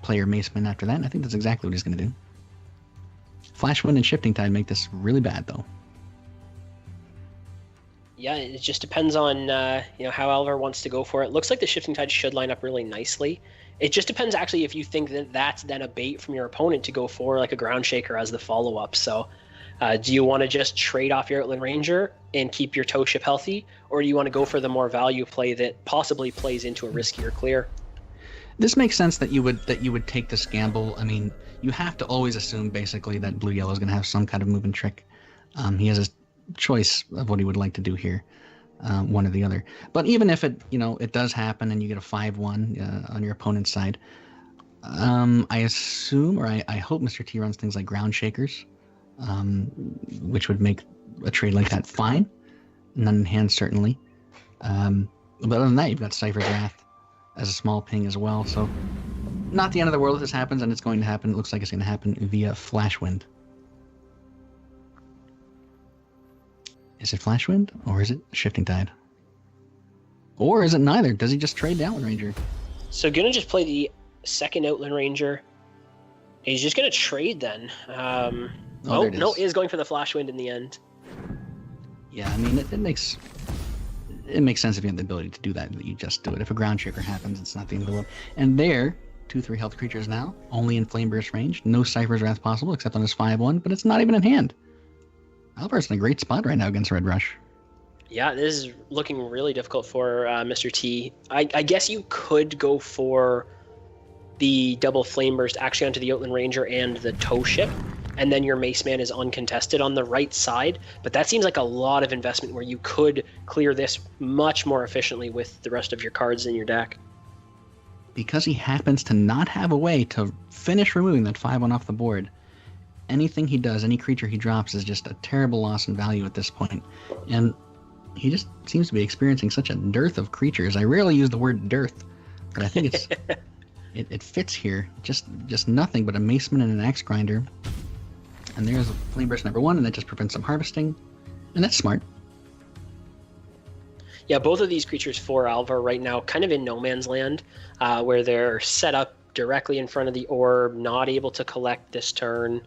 Player Maceman after that, and I think that's exactly what he's going to do. Flash Wind and Shifting Tide make this really bad, though. Yeah, it just depends on how Alvar wants to go for it. Looks like the Shifting Tide should line up really nicely. It just depends actually if you think that that's then a bait from your opponent to go for like a Ground Shaker as the follow-up. So do you want to just trade off your Outland Ranger and keep your tow ship healthy, or do you want to go for the more value play that possibly plays into a riskier clear? This makes sense that you would take this gamble. I mean, you have to always assume basically that blue-yellow is going to have some kind of movement trick. He has a choice of what he would like to do here, one or the other. But even if it does happen and you get a 5-1 on your opponent's side, I assume, or I hope Mr. T runs things like Ground Shakers, which would make a trade like that fine. None in hand, certainly. But other than that, you've got Cypher's Wrath as a small ping as well. So not the end of the world if this happens, and it's going to happen. It looks like it's going to happen via Flash Wind. Is it Flash Wind, or is it Shifting Tide? Or is it neither? Does he just trade the Outland Ranger? So gonna just play the second Outland Ranger. He's just gonna trade then. No, is going for the Flash Wind in the end. Yeah, I mean, it makes sense if you have the ability to do that you just do it. If a Ground Shaker happens, it's not the end of the world. And there, 2/3 health creatures now, only in Flame Burst range. No Cypher's Wrath possible, except on his 5-1, but it's not even in hand. Alvar's in a great spot right now against Red Rush. Yeah, this is looking really difficult for Mr. T. I guess you could go for the double Flame Burst actually onto the Outland Ranger and the tow ship, and then your Maceman is uncontested on the right side, but that seems like a lot of investment where you could clear this much more efficiently with the rest of your cards in your deck. Because he happens to not have a way to finish removing that 5-1 off the board, anything he does, any creature he drops is just a terrible loss in value at this point. And he just seems to be experiencing such a dearth of creatures. I rarely use the word dearth, but I think it's it fits here. Just nothing but a Maceman and an Axe Grinder. And there's a Flame Burst number 1, and that just prevents some harvesting. And that's smart. Yeah, both of these creatures for Alvar right now kind of in no man's land, where they're set up directly in front of the orb, not able to collect this turn,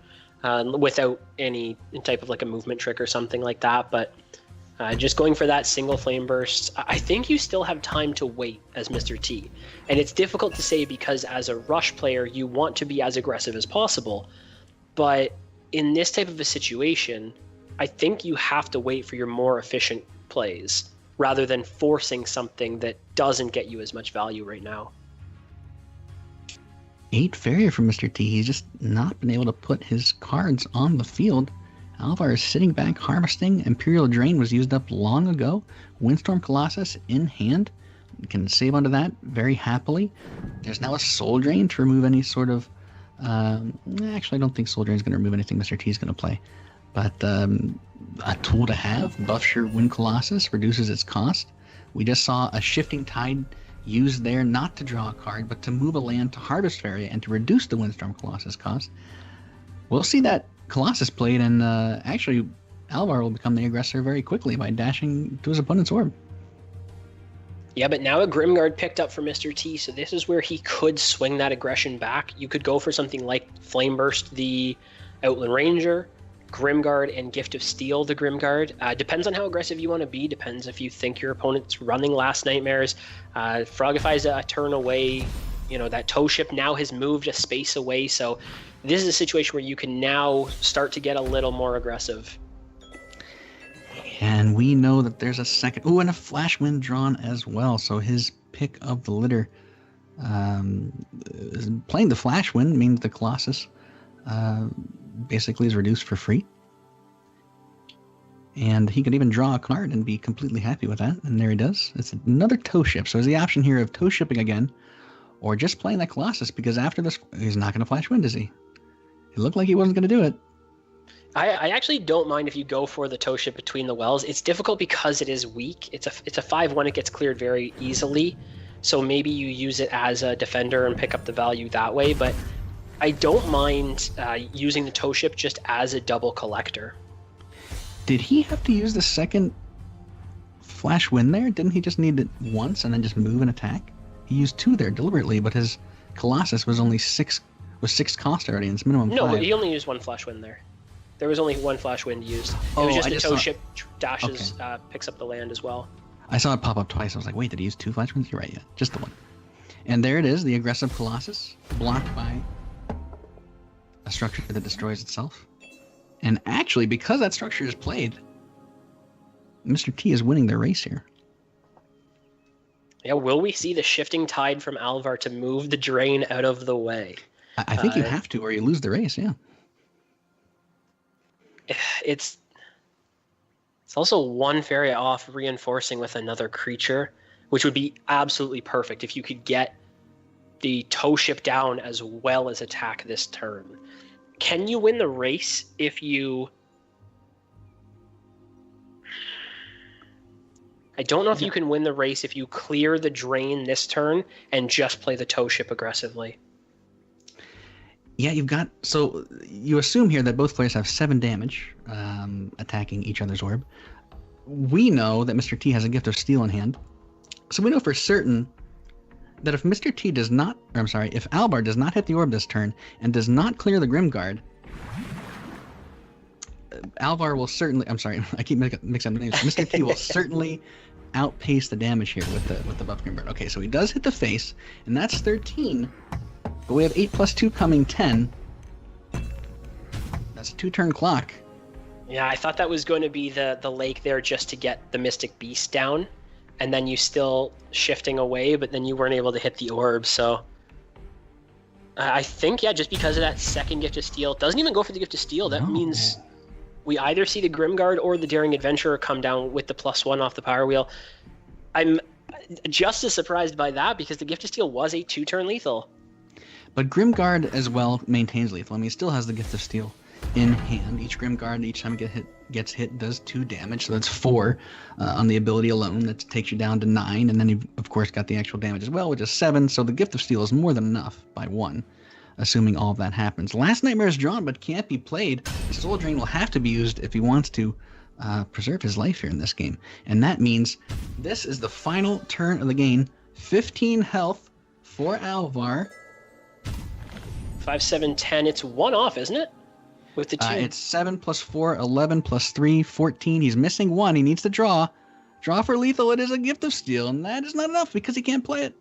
without any type of like a movement trick or something like that. But just going for that single Flame Burst, I think you still have time to wait as Mr. T. And it's difficult to say because as a rush player, you want to be as aggressive as possible. But in this type of a situation, I think you have to wait for your more efficient plays rather than forcing something that doesn't get you as much value right now. 8 Faeria from Mr. T. He's just not been able to put his cards on the field. Alvar is sitting back harvesting. Imperial Drain was used up long ago. Windstorm Colossus in hand. You can save onto that very happily. There's now a Soul Drain to remove any sort of... actually, I don't think Soul Drain is going to remove anything Mr. T is going to play. But a tool to have. Buffshire Wind Colossus reduces its cost. We just saw a Shifting Tide used there not to draw a card, but to move a land to Harvest Faeria and to reduce the Windstorm Colossus cost. We'll see that Colossus played, and actually Alvar will become the aggressor very quickly by dashing to his opponent's orb. Yeah, but now a Grimguard picked up for Mr. T, so this is where he could swing that aggression back. You could go for something like Flame Burst the Outland Ranger, Grimguard, and Gift of Steel the Grimguard. Depends on how aggressive you want to be, depends if you think your opponent's running Last Nightmares. Frogify's a turn away. That tow ship now has moved a space away, so this is a situation where you can now start to get a little more aggressive. And we know that there's a second... Ooh, and a Flash Wind drawn as well, so his pick of the litter... playing the Flash Wind means the Colossus basically is reduced for free. And he could even draw a card and be completely happy with that, and there he does. It's another tow ship, so there's the option here of tow shipping again, or just playing that Colossus, because after this, he's not going to Flash Wind, is he? It looked like he wasn't going to do it. I actually don't mind if you go for the tow ship between the wells. It's difficult because it is weak. It's a 5/1. It gets cleared very easily, so maybe you use it as a defender and pick up the value that way. But I don't mind using the tow ship just as a double collector. Did he have to use the second Flash Wind there? Didn't he just need it once and then just move and attack? He used 2 there deliberately, but his Colossus was only 6 cost already, and it's minimum 5. No, but he only used 1 Flash Wind there. There was only 1 Flash Wind used. It was just the tow ship dashes, picks up the land as well. I saw it pop up twice. I was like, wait, did he use 2 Flash Winds? You're right, yeah. Just the 1. And there it is, the aggressive Colossus, blocked by a structure that destroys itself. And actually, because that structure is played, Mr. T is winning the race here. Yeah, will we see the shifting tide from Alvar to move the drain out of the way? I think you have to, or you lose the race, yeah. It's also 1 Faeria off reinforcing with another creature, which would be absolutely perfect if you could get the tow ship down as well as attack this turn. Can you win the race if you... I don't know if you can win the race if you clear the drain this turn and just play the tow ship aggressively. Yeah, so you assume here that both players have 7 damage attacking each other's orb. We know that Mr. T has a Gift of Steel in hand. So we know for certain that if Mr. T does not, or I'm sorry, if Alvar does not hit the orb this turn and does not clear the Grimguard, Alvar will certainly, I'm sorry, I keep mixing up names. Mr. T will certainly outpace the damage here with the buff Grimguard. Okay, so he does hit the face, and that's 13. But we have 8 plus 2 coming 10. That's a 2-turn clock. Yeah, I thought that was going to be the lake there just to get the Mystic Beast down, and then you still shifting away, but then you weren't able to hit the orb, so... I think, yeah, just because of that second Gift of Steel, doesn't even go for the Gift of Steel, that means we either see the Grimguard or the Daring Adventurer come down with the +1 off the power wheel. I'm just as surprised by that, because the Gift of Steel was a 2-turn lethal. But Grimguard as well maintains lethal. I mean, he still has the Gift of Steel in hand. Each Grimguard, each time it gets hit, does 2 damage. So that's 4 on the ability alone. That takes you down to 9. And then you've, of course, got the actual damage as well, which is 7. So the Gift of Steel is more than enough by 1, assuming all of that happens. Last Nightmare is drawn, but can't be played. Soul Drain will have to be used if he wants to preserve his life here in this game. And that means this is the final turn of the game. 15 health for Alvar. 5, 7, 10. It's 1 off, isn't it? With the 2. It's 7 plus 4, 11 plus 3, 14. He's missing 1. He needs to draw. Draw for lethal. It is a Gift of Steel, and that is not enough because he can't play it.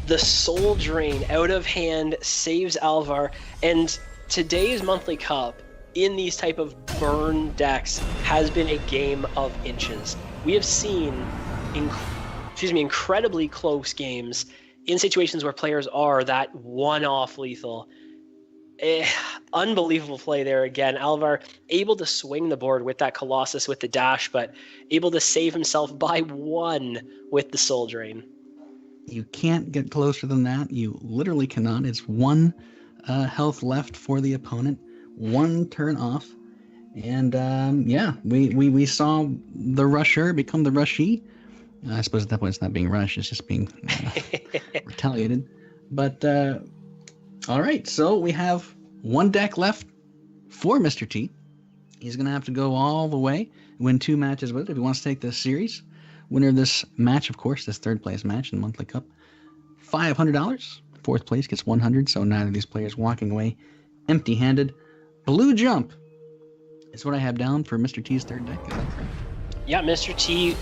The Soul Drain out of hand saves Alvar, and today's Monthly Cup in these type of burn decks has been a game of inches. We have seen incredibly close games in situations where players are that one-off lethal. Unbelievable play there again. Alvar able to swing the board with that Colossus with the dash, but able to save himself by 1 with the Soul Drain. You can't get closer than that. You literally cannot. It's 1 health left for the opponent. 1 turn off. And yeah, we saw the rusher become the rushee. I suppose at that point it's not being rushed, it's just being retaliated. But, all right, so we have 1 deck left for Mr. T. He's going to have to go all the way, win 2 matches with it if he wants to take this series. Winner of this match, of course, this 3rd place match in the Monthly Cup, $500. Fourth place gets 100, so neither of these players walking away empty-handed. Blue jump is what I have down for Mr. T's third deck. Is that correct? Yeah, Mr. T,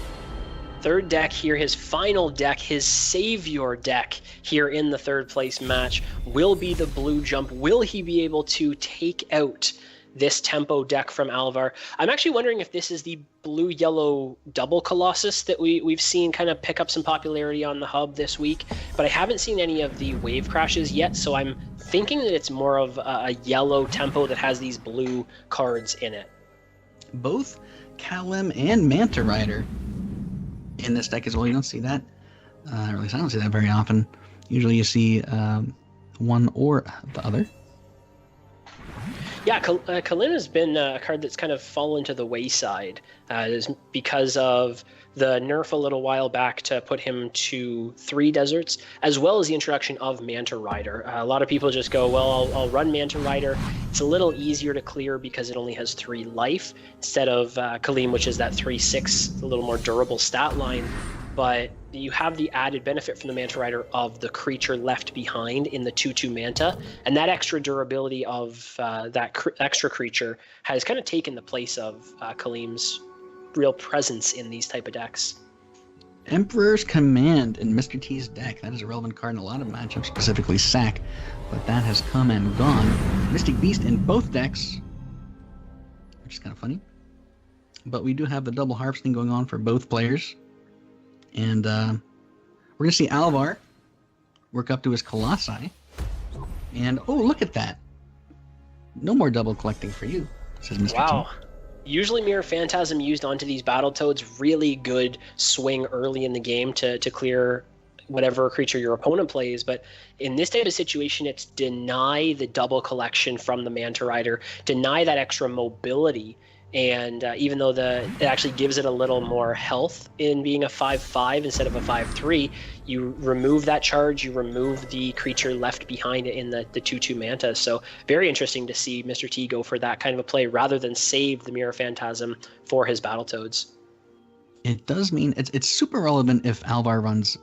third deck here, his final deck, his savior deck here in the third place match will be the blue jump. Will he be able to take out this tempo deck from Alvar? I'm actually wondering if this is the blue-yellow double Colossus that we've seen kind of pick up some popularity on the hub this week, but I haven't seen any of the wave crashes yet, so I'm thinking that it's more of a yellow tempo that has these blue cards in it. Both Kalim and Manta Rider in this deck as well. You don't see that, or at least I don't see that very often. Usually you see one or the other. Yeah, Kalin has been a card that's kind of fallen to the wayside because of the nerf a little while back to put him to 3 deserts, as well as the introduction of Manta Rider. A lot of people just go, well, I'll run Manta Rider. It's a little easier to clear because it only has 3 life instead of Kalim, which is that 3/6, a little more durable stat line. But you have the added benefit from the Manta Rider of the creature left behind in the 2/2 Manta, and that extra durability of that extra creature has kind of taken the place of Kalim's real presence in these type of decks. Emperor's Command in Mr. T's deck. That is a relevant card in a lot of matchups, specifically Sack, but that has come and gone. Mystic Beast in both decks, which is kind of funny. But we do have the double harvesting going on for both players. And we're going to see Alvar work up to his Colossi. And, oh, look at that. No more double collecting for you, says Mr. Wow. T. Usually Mirror Phantasm used onto these Battletoads, really good swing early in the game to clear whatever creature your opponent plays. But in this type of situation, it's deny the double collection from the Manta Rider, deny that extra mobility. And even though it actually gives it a little more health in being a 5/5 instead of a 5/3, you remove that charge, you remove the creature left behind in the 2/2 Manta. So very interesting to see Mr. T go for that kind of a play rather than save the Mirror Phantasm for his Battletoads. It does mean it's super relevant if Alvar runs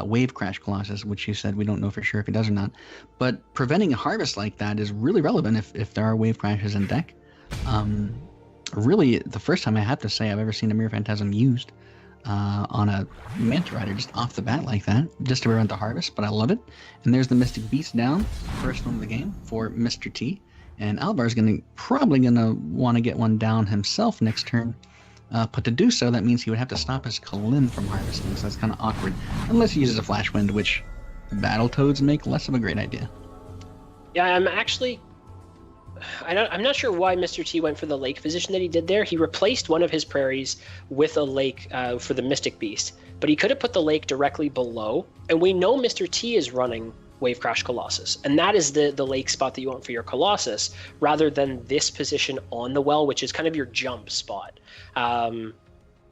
Wave Crash Colossus, which you said we don't know for sure if he does or not. But preventing a harvest like that is really relevant if there are Wave Crashes in deck. Really, the first time I have to say I've ever seen a Mirror Phantasm used on a Manta Rider just off the bat like that, just to prevent the harvest, but I love it. And there's the Mystic Beast down, first one of the game for Mr. T. And Alvar's probably going to want to get one down himself next turn. But to do so, that means he would have to stop his Kalim from harvesting, so that's kind of awkward. Unless he uses a Flash Wind, which Battletoads make less of a great idea. Yeah, I'm not sure why Mr. T went for the lake position that he did there. He replaced one of his prairies with a lake for the Mystic Beast, but he could have put the lake directly below. And we know Mr. T is running Wave Crash Colossus, and that is the lake spot that you want for your Colossus, rather than this position on the well, which is kind of your jump spot. I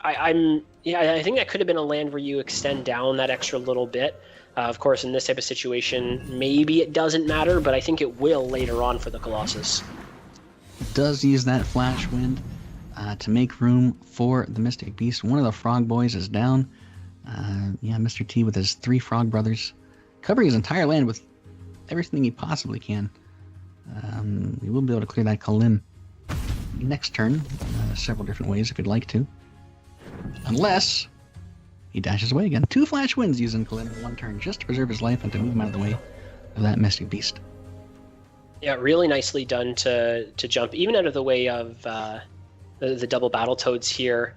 think that could have been a land where you extend down that extra little bit. Of course, in this type of situation, maybe it doesn't matter, but I think it will later on for the Colossus. Does use that Flash Wind to make room for the Mystic Beast. One of the Frog Boys is down. Mr. T with his 3 Frog Brothers, covering his entire land with everything he possibly can. He will be able to clear that Kalim next turn, several different ways if he'd like to. Unless he dashes away again. 2 Flash Winds using Kalim in 1 turn just to preserve his life and to move him out of the way of that Mystic Beast. Yeah, really nicely done to jump even out of the way of the double Battletoads here.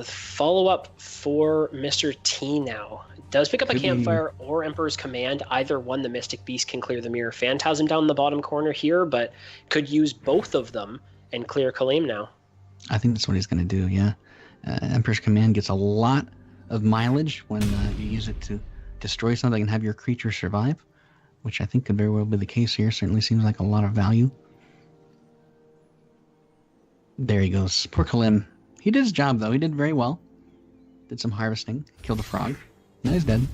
Follow up for Mr. T now. Does pick up a Campfire or Emperor's Command. Either one, the Mystic Beast can clear the Mirror Phantasm down the bottom corner here, but could use both of them and clear Kalim now. I think that's what he's going to do, yeah. Emperor's Command gets a lot of mileage when you use it to destroy something and have your creature survive, which I think could very well be the case here. Certainly seems like a lot of value. There he goes. Poor Kalim. He did his job, though. He did very well. Did some harvesting. Killed a frog. Now he's dead.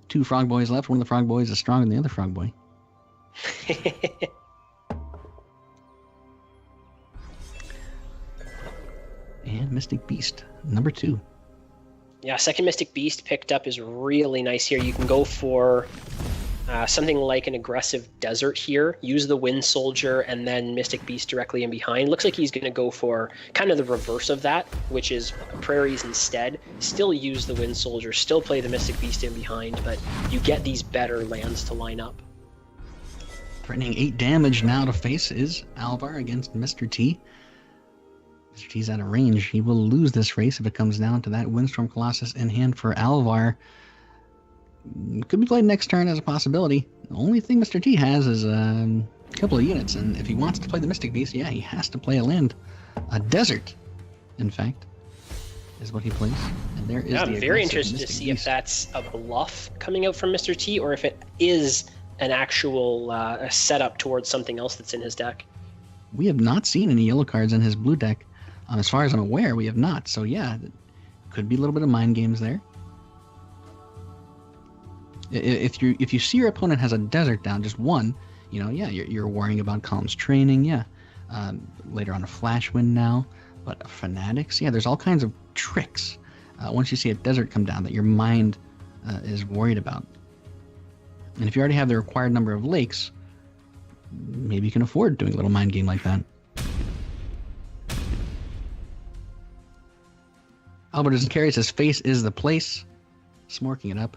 2 Frog Boys left. One of the Frog Boys is stronger than the other Frog Boy. And Mystic Beast, number 2. Yeah, second Mystic Beast picked up is really nice here. You can go for something like an aggressive desert here. Use the Wind Soldier and then Mystic Beast directly in behind. Looks like he's going to go for kind of the reverse of that, which is prairies instead. Still use the Wind Soldier, still play the Mystic Beast in behind, but you get these better lands to line up. Threatening 8 damage now to face is Alvar against Mr. T. Mr. T's out of range. He will lose this race if it comes down to that Windstorm Colossus in hand for Alvar. Could be played next turn as a possibility. The only thing Mr. T has is a couple of units, and if he wants to play the Mystic Beast, yeah, he has to play a land. A desert, in fact, is what he plays. And there is yeah, the I'm very interested Mystic to see Beast. if that's a bluff coming out from Mr. T, or if it is an actual a setup towards something else that's in his deck. We have not seen any yellow cards in his blue deck. As far as I'm aware, we have not. So yeah, could be a little bit of mind games there. If you see your opponent has a desert down, just one, yeah, you're worrying about Calm's training, yeah. Later on a Flash Wind now, but Fanatics, yeah, there's all kinds of tricks. Once you see a desert come down that your mind is worried about. And if you already have the required number of lakes, maybe you can afford doing a little mind game like that. Albert doesn't carry, says face is the place. Smorking it up.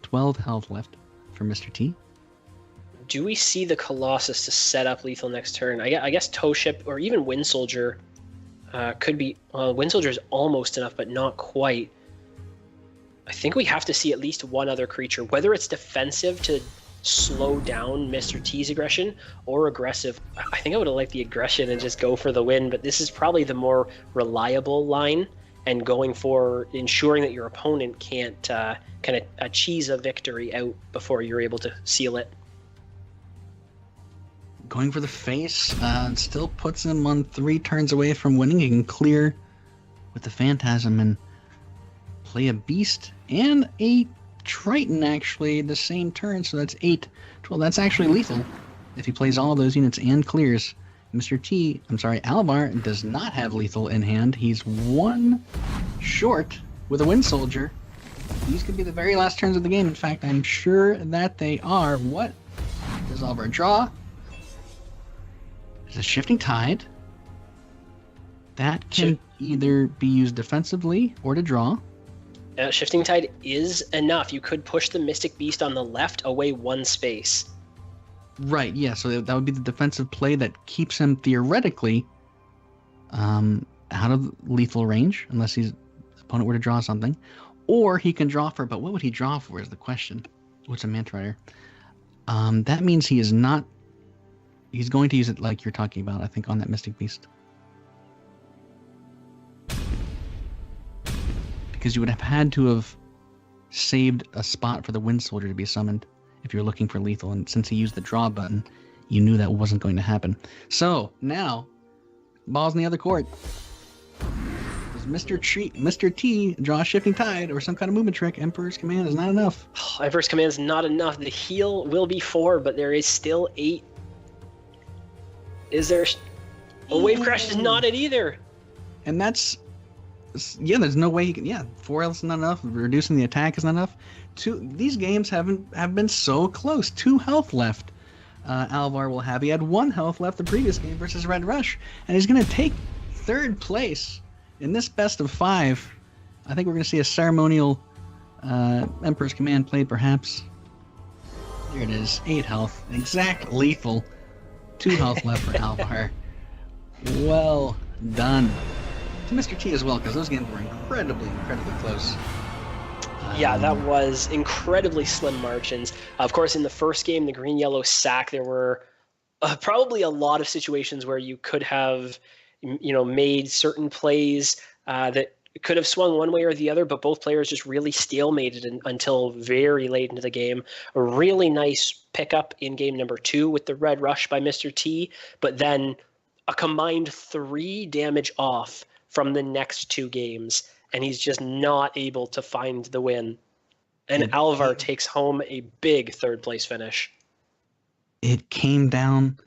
12 health left for Mr. T. Do we see the Colossus to set up lethal next turn? I guess Toe Ship or even Wind Soldier could be... Wind Soldier is almost enough, but not quite. I think we have to see at least one other creature, whether it's defensive to slow down Mr. T's aggression or aggressive. I think I would have liked the aggression and just go for the win, but this is probably the more reliable line, and going for ensuring that your opponent can't kind of cheese a victory out before you're able to seal it. Going for the face still puts him on 3 turns away from winning. He can clear with the Phantasm and play a Beast and a Triton actually the same turn, so that's 8. 12. That's actually lethal if he plays all of those units and clears. Alvar does not have lethal in hand. He's 1 short with a Wind Soldier. These could be the very last turns of the game. In fact, I'm sure that they are. What does Alvar draw? There's a Shifting Tide. That can either be used defensively or to draw. Shifting Tide is enough. You could push the Mystic Beast on the left away 1 space. Right, yeah, so that would be the defensive play that keeps him theoretically out of lethal range, unless his opponent were to draw something. Or he can draw for, but what would he draw for is the question. What's a Manta Rider? That means he is not... He's going to use it like you're talking about, I think, on that Mystic Beast. Because you would have had to have saved a spot for the Wind Soldier to be summoned if you're looking for lethal, and since he used the draw button, you knew that wasn't going to happen. So, now, ball's in the other court. Does Mr. T draw a Shifting Tide or some kind of movement trick? Emperor's Command is not enough. Emperor's Command is not enough. The heal will be 4, but there is still 8. Is there... A Wave Crash is not it either. And that's... Yeah, there's no way he can... Yeah, 4 else is not enough. Reducing the attack is not enough. These games have been so close. 2 health left. Alvar will have. He had 1 health left the previous game versus Red Rush, and he's going to take 3rd place in this best of 5. I think we're going to see a ceremonial Emperor's Command played, perhaps. There it is. 8 health. Exact lethal. 2 health left for Alvar. Well done. To Mr. T as well, because those games were incredibly close. Yeah, that was incredibly slim margins. Of course, in the first game, the green-yellow sack, there were probably a lot of situations where you could have, made certain plays that could have swung one way or the other, but both players just really stalemated until very late into the game. A really nice pickup in game number 2 with the Red Rush by Mr. T, but then a combined 3 damage off from the next 2 games, and he's just not able to find the win. And Alvar takes home a big 3rd place finish. It came down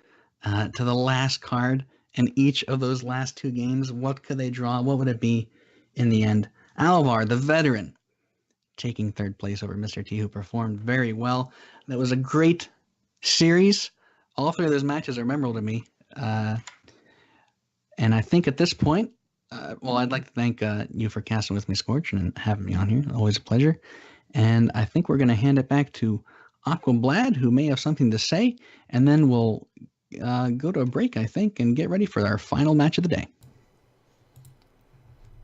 to the last card, and each of those last 2 games, what could they draw? What would it be in the end? Alvar, the veteran, taking third place over Mr. T, who performed very well. That was a great series. All three of those matches are memorable to me. And I think at this point, I'd like to thank you for casting with me, Scorch, and having me on here. Always a pleasure. And I think we're going to hand it back to Aquablad, who may have something to say, and then we'll go to a break, I think, and get ready for our final match of the day.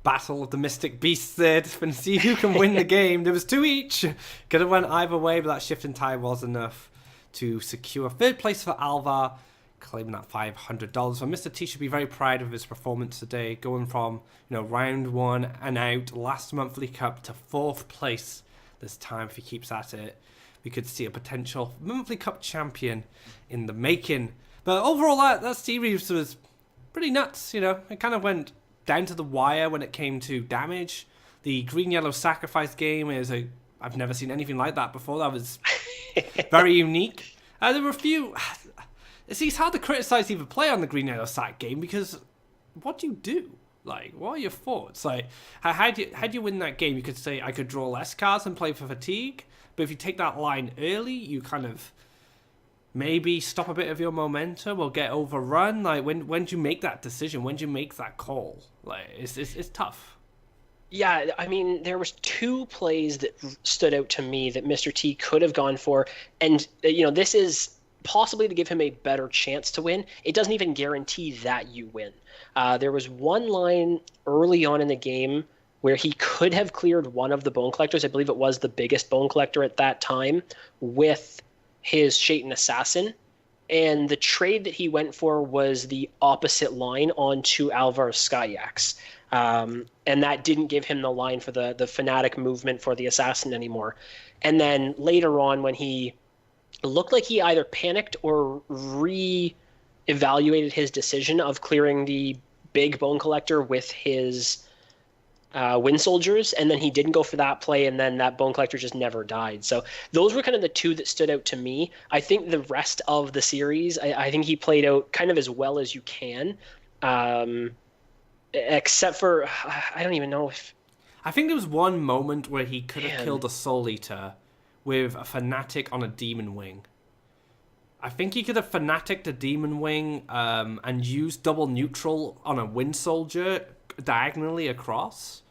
Battle of the Mystic Beasts there to see who can win the game. There was 2 each. Could have went either way, but that shift in tide was enough to secure third place for Alvar, claiming that $500. So Mr. T should be very proud of his performance today, going from round 1 and out last monthly cup to 4th place this time. If he keeps at it, we could see a potential monthly cup champion in the making. But overall, that series was pretty nuts. It kind of went down to the wire when it came to damage. The green-yellow sacrifice game I've never seen anything like that before. That was very unique. There were a few. It's hard to criticize either play on the green-yellow sac game because what do you do? Like, what are your thoughts? Like, how do you win that game? You could say I could draw less cards and play for fatigue, but if you take that line early, you kind of maybe stop a bit of your momentum or get overrun. Like, when do you make that decision? When do you make that call? Like, it's tough. Yeah, I mean, there was 2 plays that stood out to me that Mr. T could have gone for, and this is possibly to give him a better chance to win. It doesn't even guarantee that you win. There was one line early on in the game where he could have cleared one of the Bone Collectors. I believe it was the biggest Bone Collector at that time with his Shaitan Assassin. And the trade that he went for was the opposite line onto Alvar's Skyax. And that didn't give him the line for the Fanatic movement for the Assassin anymore. And then later on, when he looked like he either panicked or re-evaluated his decision of clearing the big Bone Collector with his Wind Soldiers, and then he didn't go for that play, and then that Bone Collector just never died. So those were kind of the 2 that stood out to me. I think the rest of the series, I think he played out kind of as well as you can, except for, I don't even know if... I think there was one moment where he could have killed a Soul Eater with a Fanatic on a Demon Wing. I think he could have Fanatic'd a Demon Wing and used double neutral on a Wind Soldier diagonally across.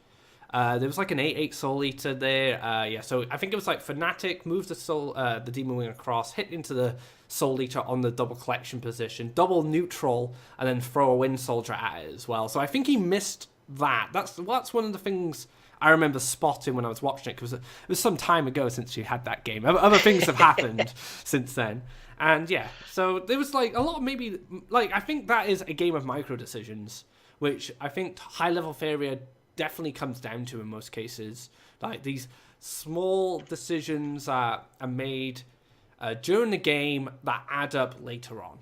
There was like an 8/8 Soul Eater there. So I think it was like Fanatic, move the Demon Wing across, hit into the Soul Eater on the double collection position, double neutral, and then throw a Wind Soldier at it as well. So I think he missed that. That's one of the things I remember spotting when I was watching it, because it was some time ago since you had that game. Other things have happened since then. And yeah, so there was like a lot of I think that is a game of micro decisions, which I think high-level Faeria definitely comes down to in most cases. Like, these small decisions are made during the game that add up later on.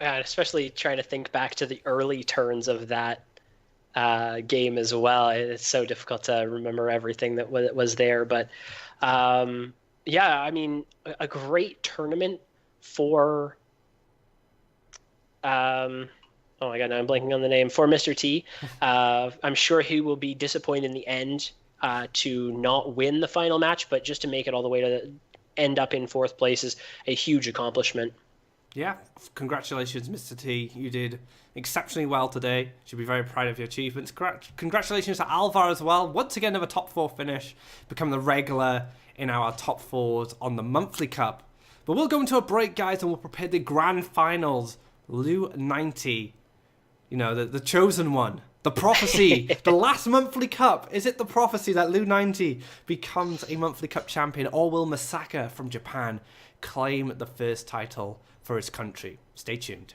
And especially trying to think back to the early turns of that game as well. It's so difficult to remember everything that was there. But yeah, I mean, a great tournament for... oh my god, now I'm blanking on the name, for Mr. T. I'm sure he will be disappointed in the end to not win the final match, but just to make it all the way to end up in 4th place is a huge accomplishment. Yeah, congratulations, Mr. T. You did exceptionally well today. Should be very proud of your achievements. Congratulations to Alvar as well. Once again, another top 4 finish, becoming the regular in our top 4s on the monthly cup. But we'll go into a break, guys, and we'll prepare the grand finals. Lu 90, the chosen one, the prophecy, the last monthly cup. Is it the prophecy that Lu 90 becomes a monthly cup champion, or will Masaka from Japan claim the first title for his country? Stay tuned.